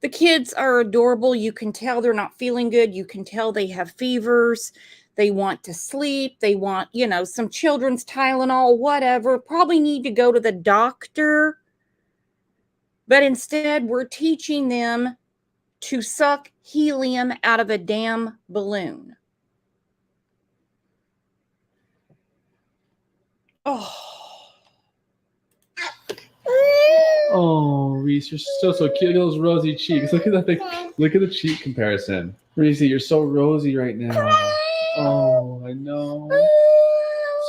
The kids are adorable. You can tell they're not feeling good. You can tell they have fevers. They want to sleep. They want, some children's Tylenol, whatever. Probably need to go to the doctor. But instead, we're teaching them to suck helium out of a damn balloon. Oh, Reese, you're so cute. Look at those rosy cheeks. Look at that thing. Look at the cheek comparison. Reese, you're so rosy right now. Oh, I know.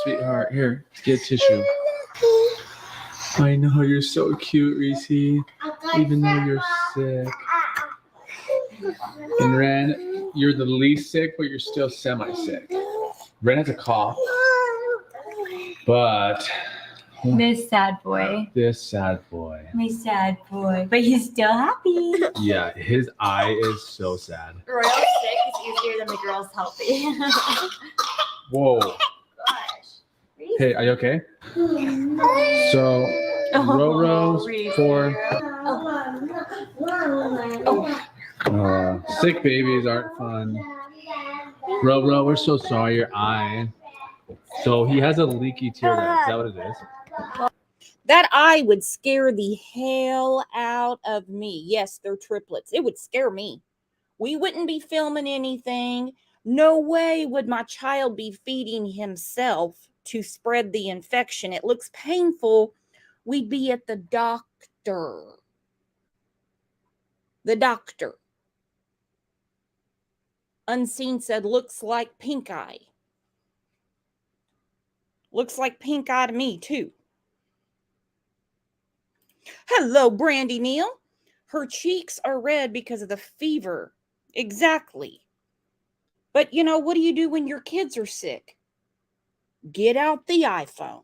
Sweetheart, here, get tissue. I know, you're so cute, Reese. Even though you're sick. And Ren, you're the least sick, but you're still semi-sick. Ren has a cough. But This sad boy. this sad boy. My sad boy. But he's still happy. Yeah, his eye is so sad. Royal's sick is easier than the girl's healthy. Whoa. Hey, are you okay? So, Roro's for Sick babies aren't fun. Ro, we're so sorry. Your eye. So he has a leaky tear duct. Is that what it is? That eye would scare the hell out of me. Yes, they're triplets. It would scare me. We wouldn't be filming anything. No way would my child be feeding himself to spread the infection. It looks painful. We'd be at the doctor. The doctor. Unseen said, looks like pink eye. Looks like pink eye to me, too. Hello, Brandy Neal. Her cheeks are red because of the fever. Exactly. But, you know, what do you do when your kids are sick? Get out the iPhone.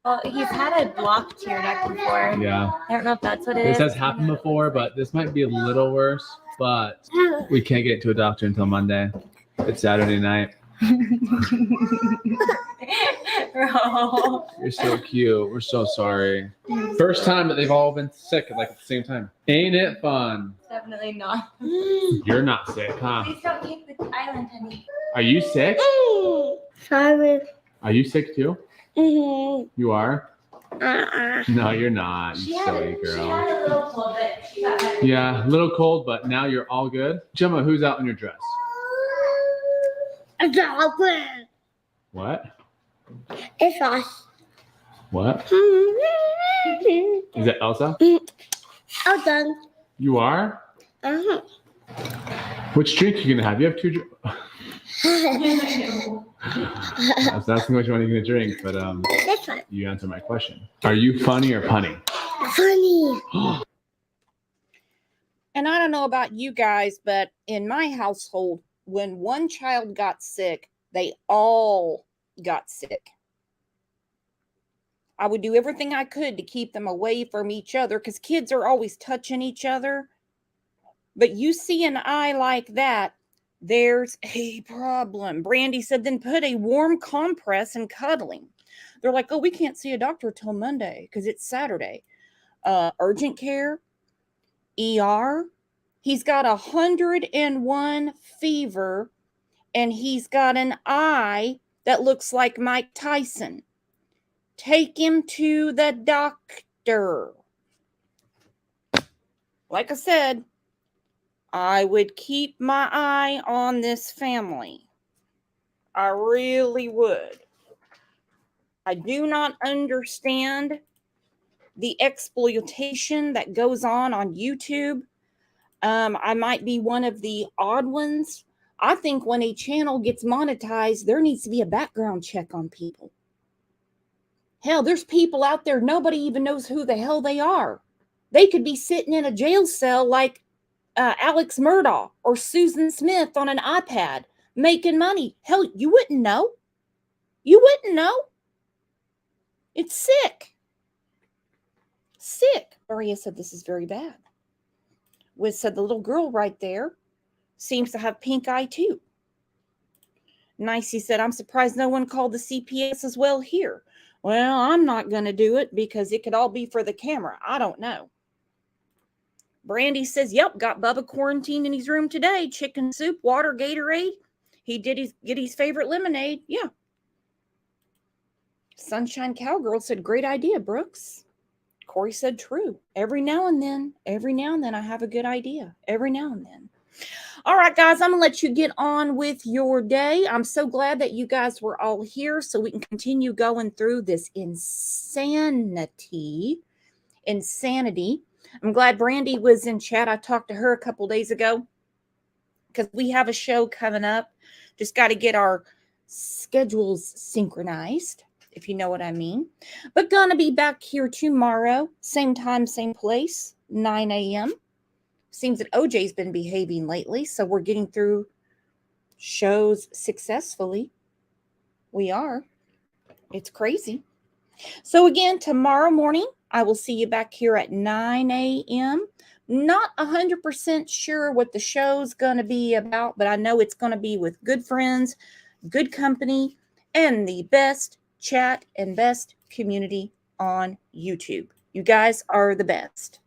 Well, he's had a blocked tear duct before. Yeah. I don't know if that's what it This is. has happened before, but this might be a little worse. But we can't get to a doctor until Monday. It's Saturday night. Bro. You're so cute. We're so sorry. First time that they've all been sick at the same time. Ain't it fun? Definitely not. You're not sick, huh? Please don't take the island, honey. Are you sick? Sorry. Are you sick too? Mm-hmm. You are? No, you're not. You silly She girl. had a little cold, but she got better. Yeah, a little cold, but now you're all good. Gemma, who's out in your dress? It's all good. What? It's us. What? Is that Elsa? All done. You are? Uh-huh. Which drink are you gonna have? You have two drinks. I was asking which one you're gonna drink, but This one. you answered my question. Are you funny or punny? Funny. And I don't know about you guys, but in my household, when one child got sick, they all got sick. I would do everything I could to keep them away from each other because kids are always touching each other. But you see an eye like that, there's a problem. Brandy said, then put a warm compress and cuddling. They're like, oh, we can't see a doctor till Monday because it's Saturday. Urgent care, ER. He's got 101 fever, and he's got an eye that looks like Mike Tyson. Take him to the doctor. Like I said, I would keep my eye on this family. I really would. I do not understand the exploitation that goes on YouTube. I might be one of the odd ones. I think when a channel gets monetized, there needs to be a background check on people. Hell, there's people out there, nobody even knows who the hell they are. They could be sitting in a jail cell like Alex Murdaugh or Susan Smith on an iPad making money. Hell, you wouldn't know. You wouldn't know. It's sick. Sick. Maria said this is very bad. Wiz said the little girl right there seems to have pink eye too. Nicey said, I'm surprised no one called the CPS as well here. Well, I'm not going to do it because it could all be for the camera. I don't know. Brandy says, yep, got Bubba quarantined in his room today. Chicken soup, water, Gatorade. He did get his favorite lemonade. Yeah. Sunshine Cowgirl said, great idea, Brooks. Corey said, true. Every now and then I have a good idea. Every now and then. All right, guys, I'm going to let you get on with your day. I'm so glad that you guys were all here so we can continue going through this insanity. I'm glad Brandy was in chat. I talked to her a couple days ago because we have a show coming up. Just got to get our schedules synchronized, if you know what I mean. But gonna be back here tomorrow, same time, same place, 9 a.m. Seems that OJ's been behaving lately, so we're getting through shows successfully. We are. It's crazy. So again, tomorrow morning, I will see you back here at 9 a.m. Not 100% sure what the show's going to be about, but I know it's going to be with good friends, good company, and the best chat and best community on YouTube. You guys are the best.